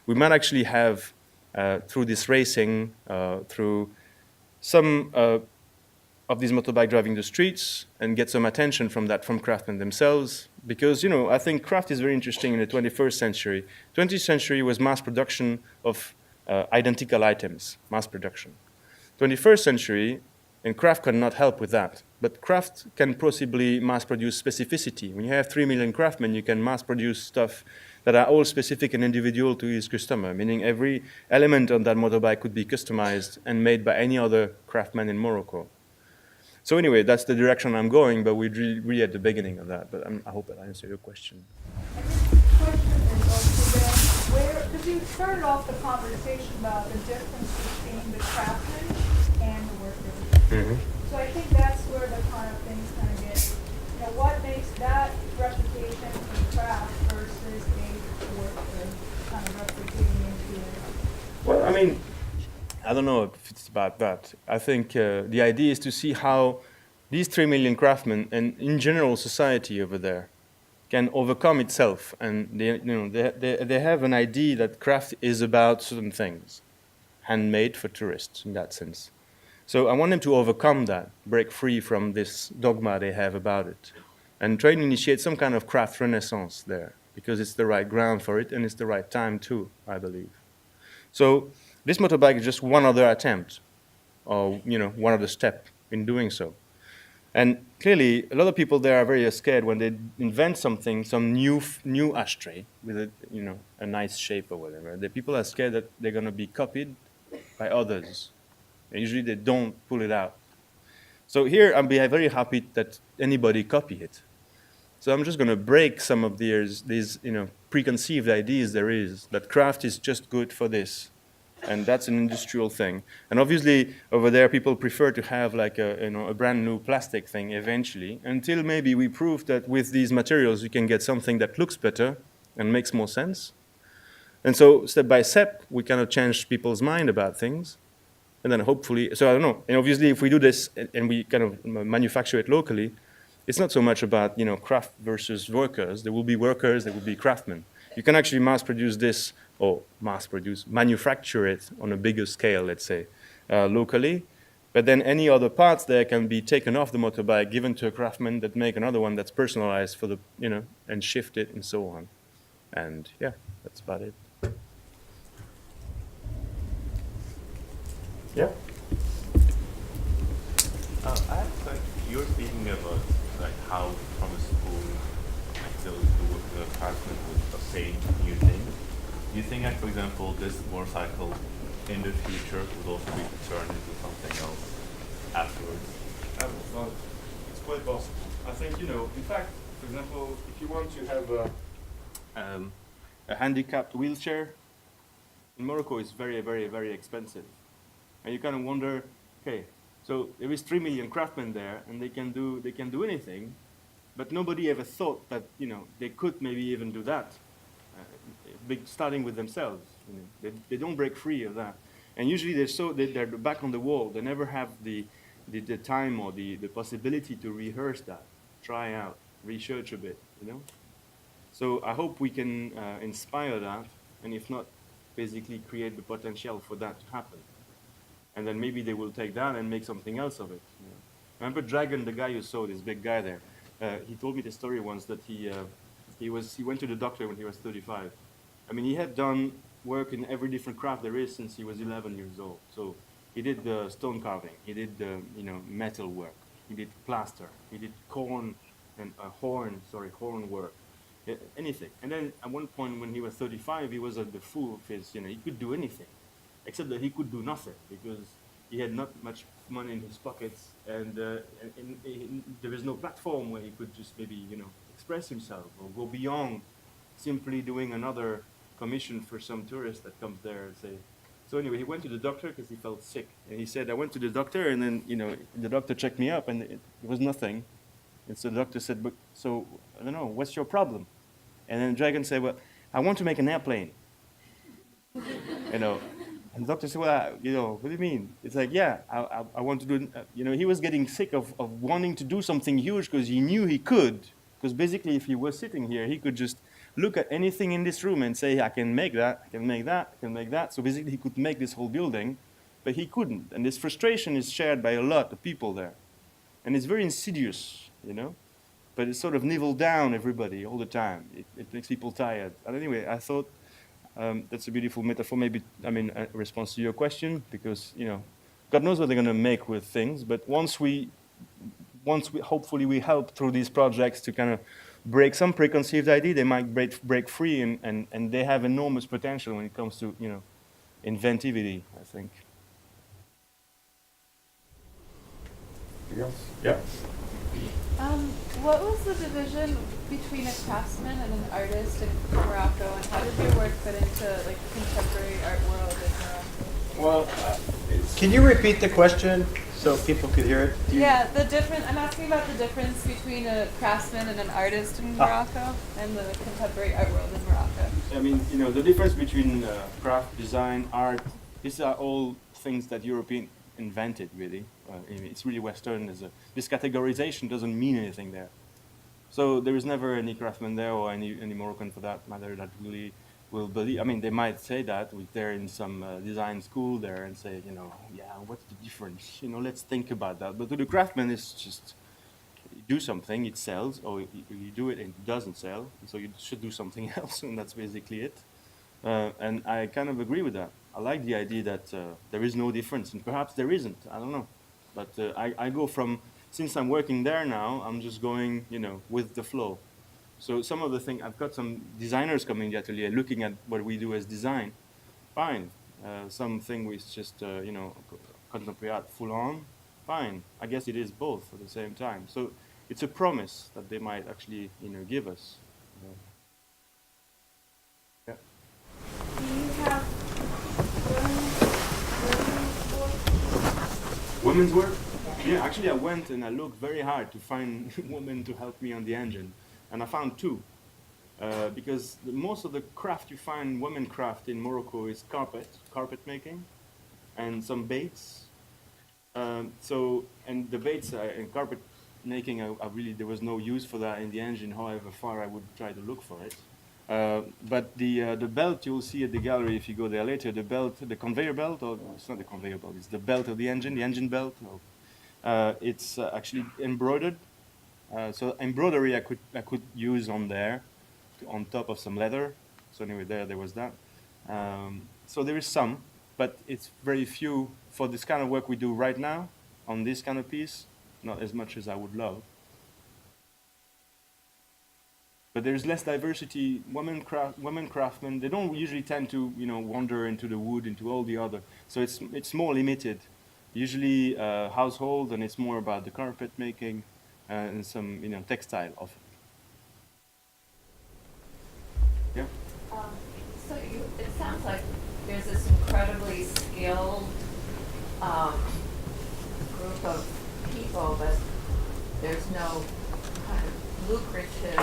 we might actually have, through this racing, through some of these motorbike driving the streets, and get some attention from that, from craftsmen themselves. Because, you know, I think craft is very interesting in the 21st century. 20th century was mass production of identical items, mass production. 21st century, and craft cannot help with that. But craft can possibly mass produce specificity. When you have 3 million craftsmen, you can mass produce stuff that are all specific and individual to each customer, meaning every element on that motorbike could be customized and made by any other craftsman in Morocco. So anyway, that's the direction I'm going, but we're really at the beginning of that. But I hope that answered your question. And this question is also then, because you started off the conversation about the difference between the craftsmen and the workers. So I think that's where the kind of things kind of get, you know, what makes that replication in craft versus a worker kind of replicating into it? Well, I mean, I don't know if it's about that. I think the idea is to see how these 3 million craftsmen and in general society over there can overcome itself. And they have an idea that craft is about certain things, handmade for tourists in that sense. So I want them to overcome that, break free from this dogma they have about it, and try to initiate some kind of craft renaissance there, because it's the right ground for it and it's the right time too, I believe. So this motorbike is just one other attempt, or one other step in doing so. And clearly, a lot of people there are very scared when they invent something, some new ashtray with a nice shape or whatever. The people are scared that they're going to be copied by others. And usually they don't pull it out. So here I'm very happy that anybody copy it. So I'm just going to break some of these preconceived ideas there is, that craft is just good for this. And that's an industrial thing. And obviously, over there, people prefer to have like a brand new plastic thing eventually, until maybe we prove that with these materials, you can get something that looks better and makes more sense. And so step by step, we kind of change people's mind about things. And then hopefully, so I don't know. And obviously, if we do this and we kind of manufacture it locally, it's not so much about craft versus workers. There will be workers, there will be craftsmen. You can actually mass produce this, or manufacture it on a bigger scale, let's say, locally. But then any other parts there can be taken off the motorbike, given to a craftsman that make another one that's personalized for the, and shift it and so on. And yeah, that's about it. Yeah. I have like you're speaking about like how from a school like the craftsman would say new things. Do you think like for example this motorcycle in the future would also be turned into something else afterwards? Well, it's quite possible. I think in fact, for example, if you want to have a handicapped wheelchair in Morocco, it's very, very, very expensive. And you kind of wonder, okay, so there is 3 million craftsmen there, and they can do anything, but nobody ever thought that they could maybe even do that, starting with themselves. They don't break free of that, and usually they're back on the wall. They never have the time or the possibility to rehearse that, try out, research a bit. So I hope we can inspire that, and if not, basically create the potential for that to happen. And then maybe they will take that and make something else of it. Remember Dragon, the guy you saw, this big guy there? He told me the story once that he went to the doctor when he was 35. I mean, he had done work in every different craft there is since he was 11 years old. So he did the stone carving, he did the metal work, he did plaster, he did horn work, anything. And then at one point when he was 35, he was at the full of his, he could do anything. Except that he could do nothing because he had not much money in his pockets, and there was no platform where he could just maybe express himself or go beyond simply doing another commission for some tourist that comes there and say. So anyway, he went to the doctor because he felt sick, and he said, "I went to the doctor, and then the doctor checked me up, and it was nothing." And so the doctor said, "But so I don't know, what's your problem?" And then Dragon said, "Well, I want to make an airplane." And the doctor said, "Well, what do you mean?" It's like, yeah, I want to do, he was getting sick of wanting to do something huge because he knew he could. Because basically, if he was sitting here, he could just look at anything in this room and say, I can make that, I can make that, I can make that. So basically, he could make this whole building, but he couldn't. And this frustration is shared by a lot of people there. And it's very insidious, but it sort of nibbled down everybody all the time. It makes people tired. And anyway, I thought, that's a beautiful metaphor, maybe, a response to your question, because, God knows what they're going to make with things, but once we hopefully we help through these projects to kind of break some preconceived idea, they might break free, and they have enormous potential when it comes to, inventivity, I think. Yeah. What was the division between a craftsman and an artist in Morocco, and how did your work fit into like the contemporary art world in Morocco? Well, can you repeat the question so people could hear it? Yeah, I'm asking about the difference between a craftsman and an artist in Morocco and the contemporary art world in Morocco. The difference between craft, design, art, these are all things that European invented, really. It's really Western. This categorization doesn't mean anything there. So there is never any craftsman there or any Moroccan for that matter that really will believe. They might say that if they're in some design school there and say, what's the difference? Let's think about that. But to the craftsman, it's just you do something, it sells, or you do it and it doesn't sell, so you should do something else, and that's basically it. And I kind of agree with that. I like the idea that there is no difference, and perhaps there isn't. I don't know. But I go from, since I'm working there now, I'm just going, with the flow. So some of the things, I've got some designers coming to the atelier looking at what we do as design. Fine. Something with just, contemporary art full on. Fine. I guess it is both at the same time. So it's a promise that they might actually, give us. Do you have Women's work? Yeah, actually I went and I looked very hard to find women to help me on the engine. And I found two. Because most of the craft you find, women craft in Morocco, is carpet making, and some baits. And the baits and carpet making, I really, there was no use for that in the engine, however far I would try to look for it. But the belt you'll see at the gallery if you go there later, the belt, the conveyor belt, or it's not the conveyor belt, it's the belt of the engine belt. It's actually embroidered. So embroidery I could use on there, on top of some leather. So anyway, there was that. So there is some, but it's very few for this kind of work we do right now on this kind of piece. Not as much as I would love. But there's less diversity. Women craftsmen, they don't usually tend to, wander into the wood, into all the other. So it's more limited. Usually household, and it's more about the carpet making and some, textile often. Yeah. So it sounds like there's this incredibly skilled group of people, but there's no kind of lucrative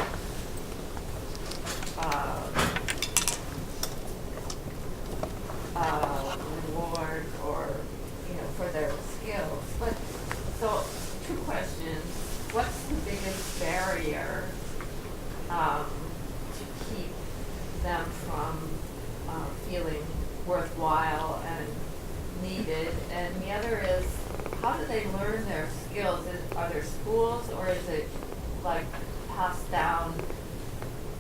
reward or for their skills. But so 2 questions: what's the biggest barrier to keep them from feeling worthwhile and needed? And the other is, how do they learn their skills? Are there schools, or is it like passed down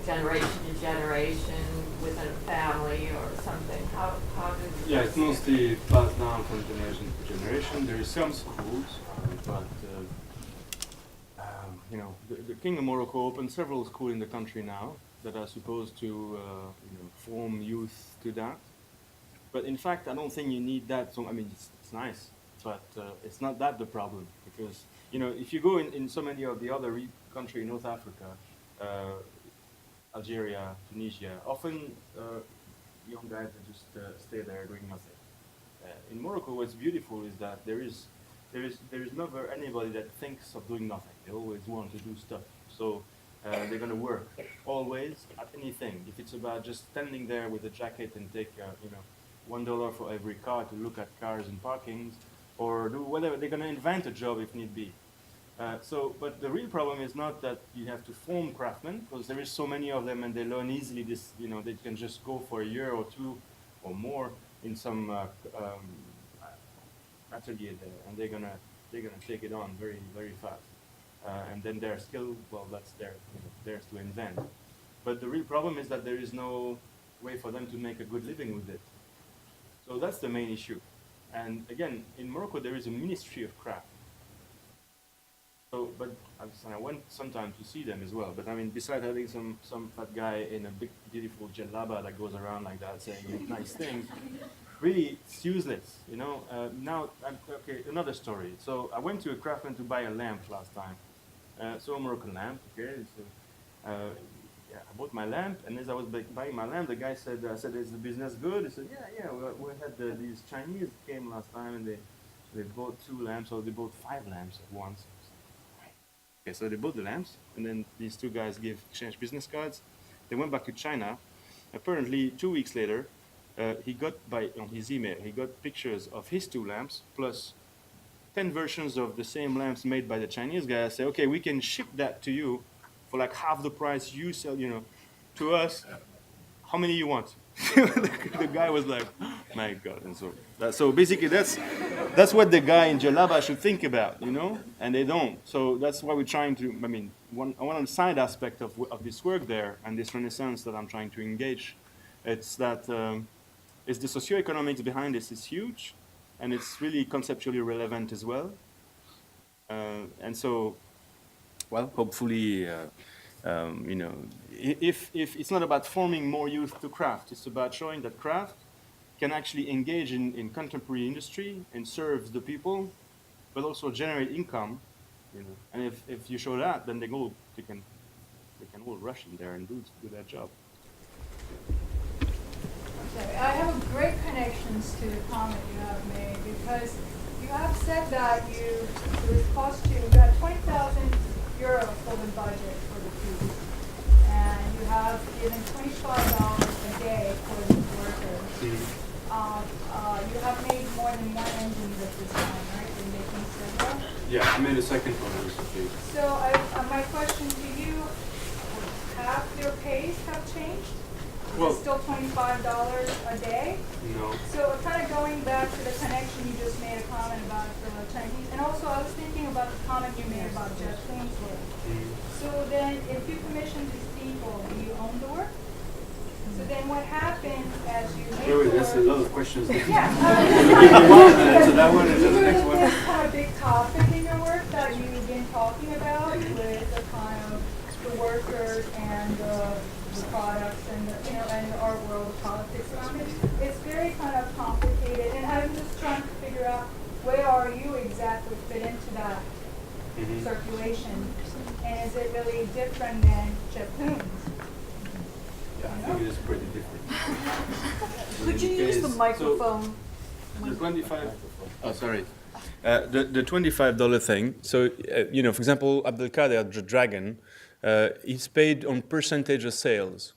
generation to generation within a family or something? How do Yeah, it's mostly passed down from generation to generation. There is some schools, but the King of Morocco opened several schools in the country now that are supposed to form youth to that. But in fact, I don't think you need that. So I mean, it's nice, but it's not that the problem, because if you go in so many of the other countries in North Africa, Algeria, Tunisia, often young guys that just stay there doing nothing. In Morocco, what's beautiful is that there is never anybody that thinks of doing nothing. They always want to do stuff. So they're going to work always at anything. If it's about just standing there with a jacket and take $1 for every car to look at cars and parkings, or do whatever, they're going to invent a job if need be. But the real problem is not that you have to form craftsmen, because there is so many of them and they learn easily this, they can just go for a year or 2 or more in some atelier there, and they're gonna take it on very, very fast. And then their skill, well, that's theirs to invent. But the real problem is that there is no way for them to make a good living with it. So that's the main issue. And again, in Morocco there is a ministry of craft. So, but I went sometime to see them as well. But I mean, besides having some fat guy in a big, beautiful jalaba that goes around like that saying nice things, really, it's useless, okay, another story. So I went to a craftsman to buy a lamp last time. So a Moroccan lamp, okay. So, I bought my lamp, and as I was buying my lamp, the guy said, I said, is the business good? He said, yeah, we had these Chinese came last time, and they bought 2 lamps, or they bought 5 lamps at once. Okay, so they bought the lamps, and then these 2 guys exchanged business cards. They went back to China. Apparently, 2 weeks later, he got on his email, he got pictures of his 2 lamps plus 10 versions of the same lamps made by the Chinese guy. I say, okay, we can ship that to you for like half the price you sell, to us. How many you want? The guy was like, my God. And so basically that's what the guy in Jalaba should think about, and they don't. So that's why we're trying to, one side aspect of this work there and this renaissance that I'm trying to engage, it's that it's the socioeconomics behind this is huge, and it's really conceptually relevant as well. And so, well, hopefully, if it's not about forming more youth to craft, it's about showing that craft can actually engage in contemporary industry and serve the people, but also generate income. And if you show that, then they can all rush in there and do their job. Okay, I have great connections to the comment you have made, because you have said that it was cost you got 20,000 euros for the budget for the piece, and you have given $25 a day for these workers. You have made more than one engine at this time, right? You're making several. Yeah, I made a second one recently. So my question to you, have their pays have changed? Well- Is it still $25 a day? No. So kind of going back to the connection you just made a comment about the Chinese, and also I was thinking about the comment you made about jet planes work. So then if you commission these people, do you own the work? So then what happens as you make the work? That's a lot of questions. Yeah. One answer that one, and then the next one. This kind of big topic in your work that you've been talking about with the kind of the workers and the products and the, and our world of politics around it. It's very kind of complicated, and I'm just trying to figure out where are you exactly fit into that circulation, and is it really different than Japan's? Yeah, I think it is pretty different. Could you use the microphone? The 25. Oh, sorry. The $25 thing. So, for example, Abdelkader, the Dragon, he's paid on percentage of sales.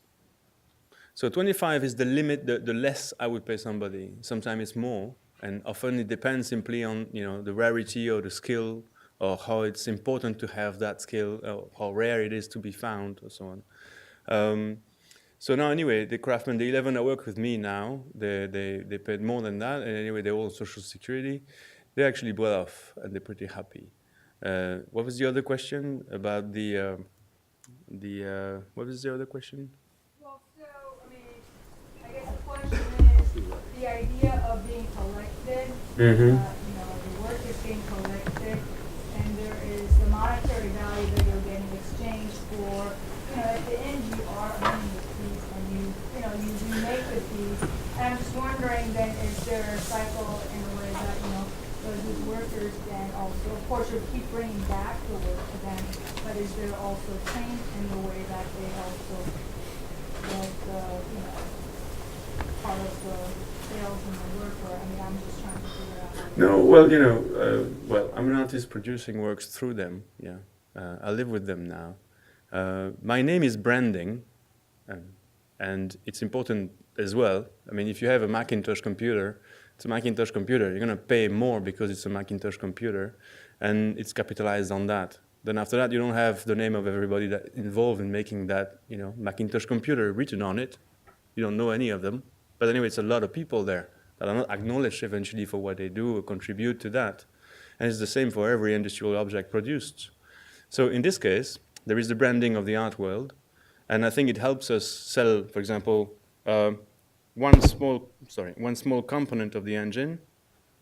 So 25 is the limit, the less I would pay somebody. Sometimes it's more, and often it depends simply on the rarity or the skill, or how it's important to have that skill, or how rare it is to be found, or so on. So now, anyway, the craftsmen, the 11 that work with me now, they paid more than that, and anyway, they're all Social Security. They're actually well off, and they're pretty happy. What was the other question about what was the other question? Well, so, I guess the question is the idea of being collected, the work is being collected, and there is the monetary value that you're getting exchanged for, at the end you are earning the piece and you make the piece. And I'm just wondering then, is there a cycle in a way that, those workers then also, of course, you keep bringing back the work to them, but is there also change in the way that they also get part of the sales and the work, or, I'm just trying to figure out. No, well, I'm an artist producing works through them, yeah. I live with them now. My name is branding, and it's important as well. If you have a Macintosh computer, it's a Macintosh computer. You're going to pay more because it's a Macintosh computer, and it's capitalized on that. Then after that, you don't have the name of everybody that involved in making that, Macintosh computer written on it. You don't know any of them. But anyway, it's a lot of people there that are not acknowledged eventually for what they do or contribute to that. And it's the same for every industrial object produced. So in this case, there is the branding of the art world, and I think it helps us sell, for example, one small component of the engine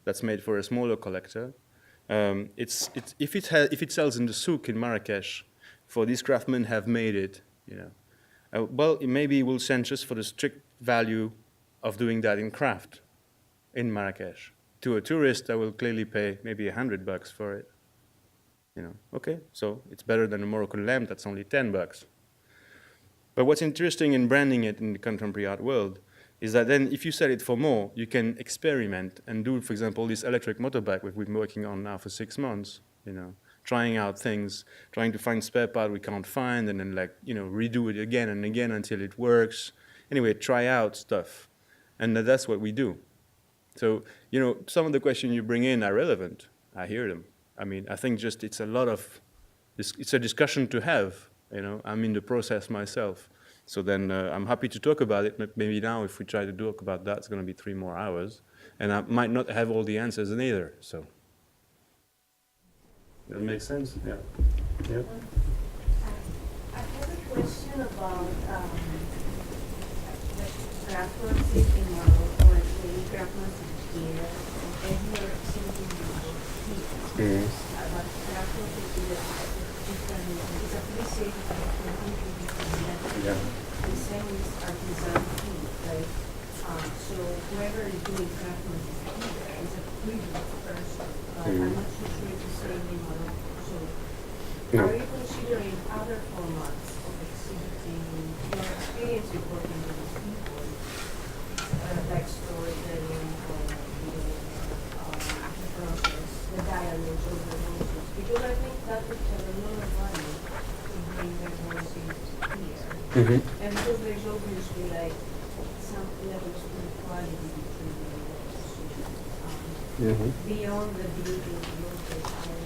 that's made for a smaller collector. If it sells in the souk in Marrakesh, for these craftsmen have made it, maybe it will send just for the strict value of doing that in craft in Marrakesh. To a tourist, I will clearly pay maybe $100 for it. Okay, so it's better than a Moroccan lamp that's only $10. But what's interesting in branding it in the contemporary art world is that then if you sell it for more, you can experiment and do, for example, this electric motorbike we've been working on now for 6 months, trying out things, trying to find spare part we can't find, and then redo it again and again until it works. Anyway, try out stuff. And that's what we do. So, some of the questions you bring in are relevant. I hear them. I think just it's a discussion to have. I'm in the process myself. So then I'm happy to talk about it. But maybe now if we try to talk about that, it's going to be 3 more hours. And I might not have all the answers either. So that makes sense? Yeah. Yeah. I have a question about craftsmanship in Morocco and maybe craftsmanship here. And you are thinking about here. About craftsmanship is different. It's appreciated by completely different. Yeah. The same is artisan tea, right? So whoever is doing craftsmanship here is a privileged person. But I'm not so sure it's the same in Morocco. So are you considering other formats of exhibiting your experience with working with these people, like storytelling or the process And because there's obviously like some levels of inequality between the levels. So, beyond the beauty of the author,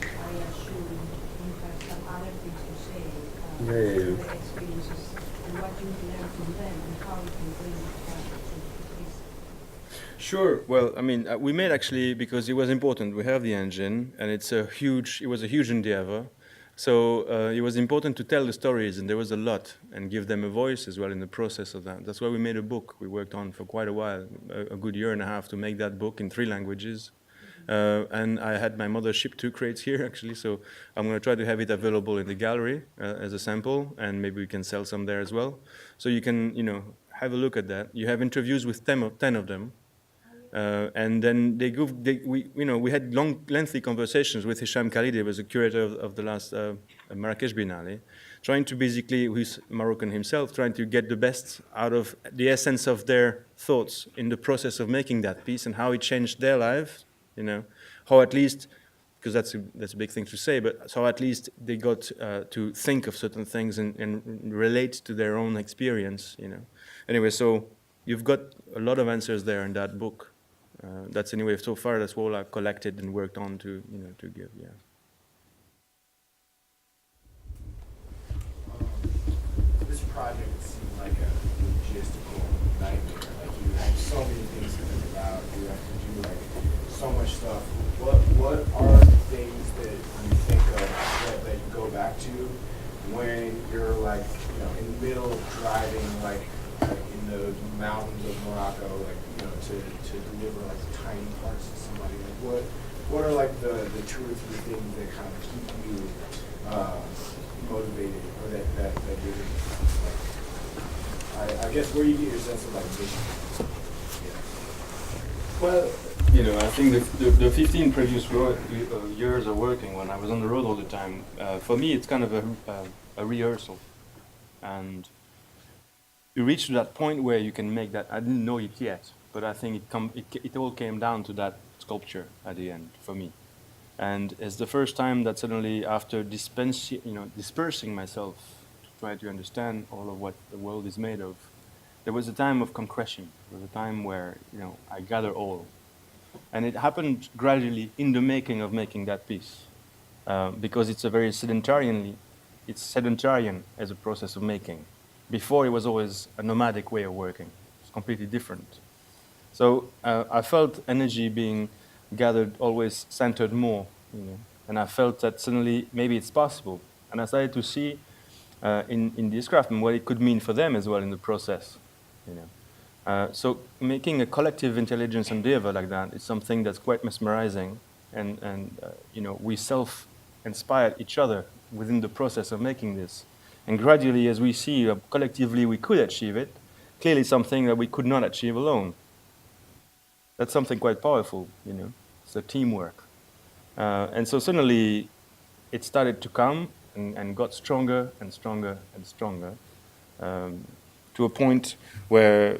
I assume you have some other things to say, the experiences and what you've learned from them and how you can bring it back to this. Sure. Well, I mean, we made actually because it was important. We have the engine, and it was a huge endeavor. So it was important to tell the stories, and there was a lot, and give them a voice as well in the process of that. That's why we made a book. We worked on for quite a while, a good year and a half, to make that book in 3 languages. And I had my mother ship 2 crates here, actually, so I'm going to try to have it available in the gallery as a sample, and maybe we can sell some there as well. So you can, have a look at that. You have interviews with 10 of them. And then we had long, lengthy conversations with Hisham Khalid, who was the curator of the last Marrakesh Biennale, trying to basically, who's Moroccan himself, trying to get the best out of the essence of their thoughts in the process of making that piece and how it changed their lives, how at least, because that's a big thing to say, but how at least they got to think of certain things and relate to their own experience, Anyway, so you've got a lot of answers there in that book. That's anyway, so far, that's all I've collected and worked on to give, yeah. This project seemed like a logistical nightmare. Like you have so many things to think about. You have to do like so much stuff. What are the things that you think of that you go back to when you're like in the middle of driving like in the mountains of Morocco, like to deliver like tiny parts to somebody? Like what are like the 2 or 3 things that kind of keep you motivated, or that you're like, I guess where you get your sense of like mission? Yeah. Well, I think the 15 previous years of working, when I was on the road all the time, for me it's kind of a rehearsal, and you reach to that point where you can make that. I didn't know it yet, but I think it all came down to that sculpture at the end for me. And it's the first time that suddenly, after dispersing myself to try to understand all of what the world is made of, there was a time of concretion. There was a time where I gather all, and it happened gradually in the making of making that piece, because it's a very sedentarian as a process of making. Before, it was always a nomadic way of working. It's completely different. So I felt energy being gathered, always centered more, and I felt that suddenly maybe it's possible. And I started to see in these craftsmen what it could mean for them as well in the process. So making a collective intelligence endeavor like that is something that's quite mesmerizing, and we self-inspired each other within the process of making this. And gradually, as we see collectively we could achieve it, clearly something that we could not achieve alone. That's something quite powerful, It's a teamwork. And so suddenly it started to come and got stronger and stronger and stronger, to a point where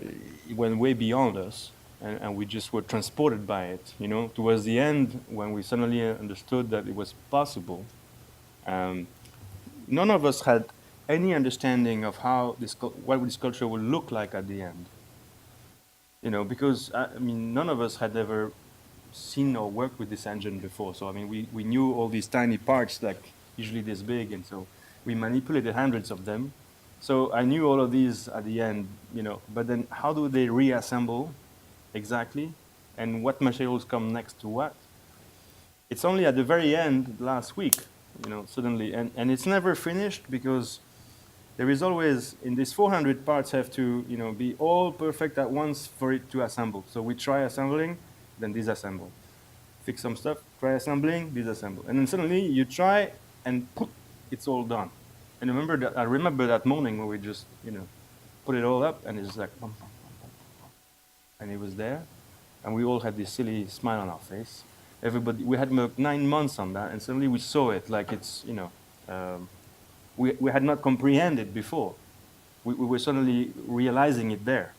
it went way beyond us, and we just were transported by it. Towards the end, when we suddenly understood that it was possible, none of us had any understanding of how what this sculpture would look like at the end. Because none of us had ever seen or worked with this engine before. So we knew all these tiny parts, like usually this big, and so we manipulated hundreds of them. So I knew all of these at the end, But then, how do they reassemble exactly, and what materials come next to what? It's only at the very end, last week, suddenly, and it's never finished, because there is always, in these 400 parts, have to be all perfect at once for it to assemble. So we try assembling, then disassemble. Fix some stuff, try assembling, disassemble. And then suddenly you try, and it's all done. And I remember that morning when we just, put it all up, and it's like, bum, bum, bum, bum, bum. And it was there, and we all had this silly smile on our face. We had 9 months on that, and suddenly we saw it like it's, we had not comprehended before. We were suddenly realizing it there,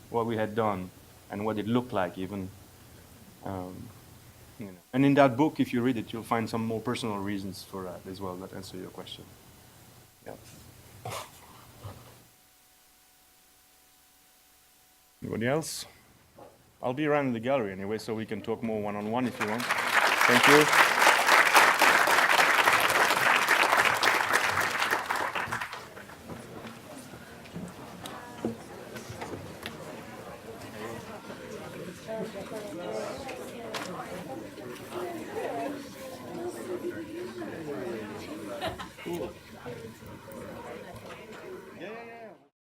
what we had done, and what it looked like even. And in that book, if you read it, you'll find some more personal reasons for that as well that answer your question. Yeah. Anybody else? I'll be around in the gallery anyway, so we can talk more one-on-one if you want. Thank you. Cool.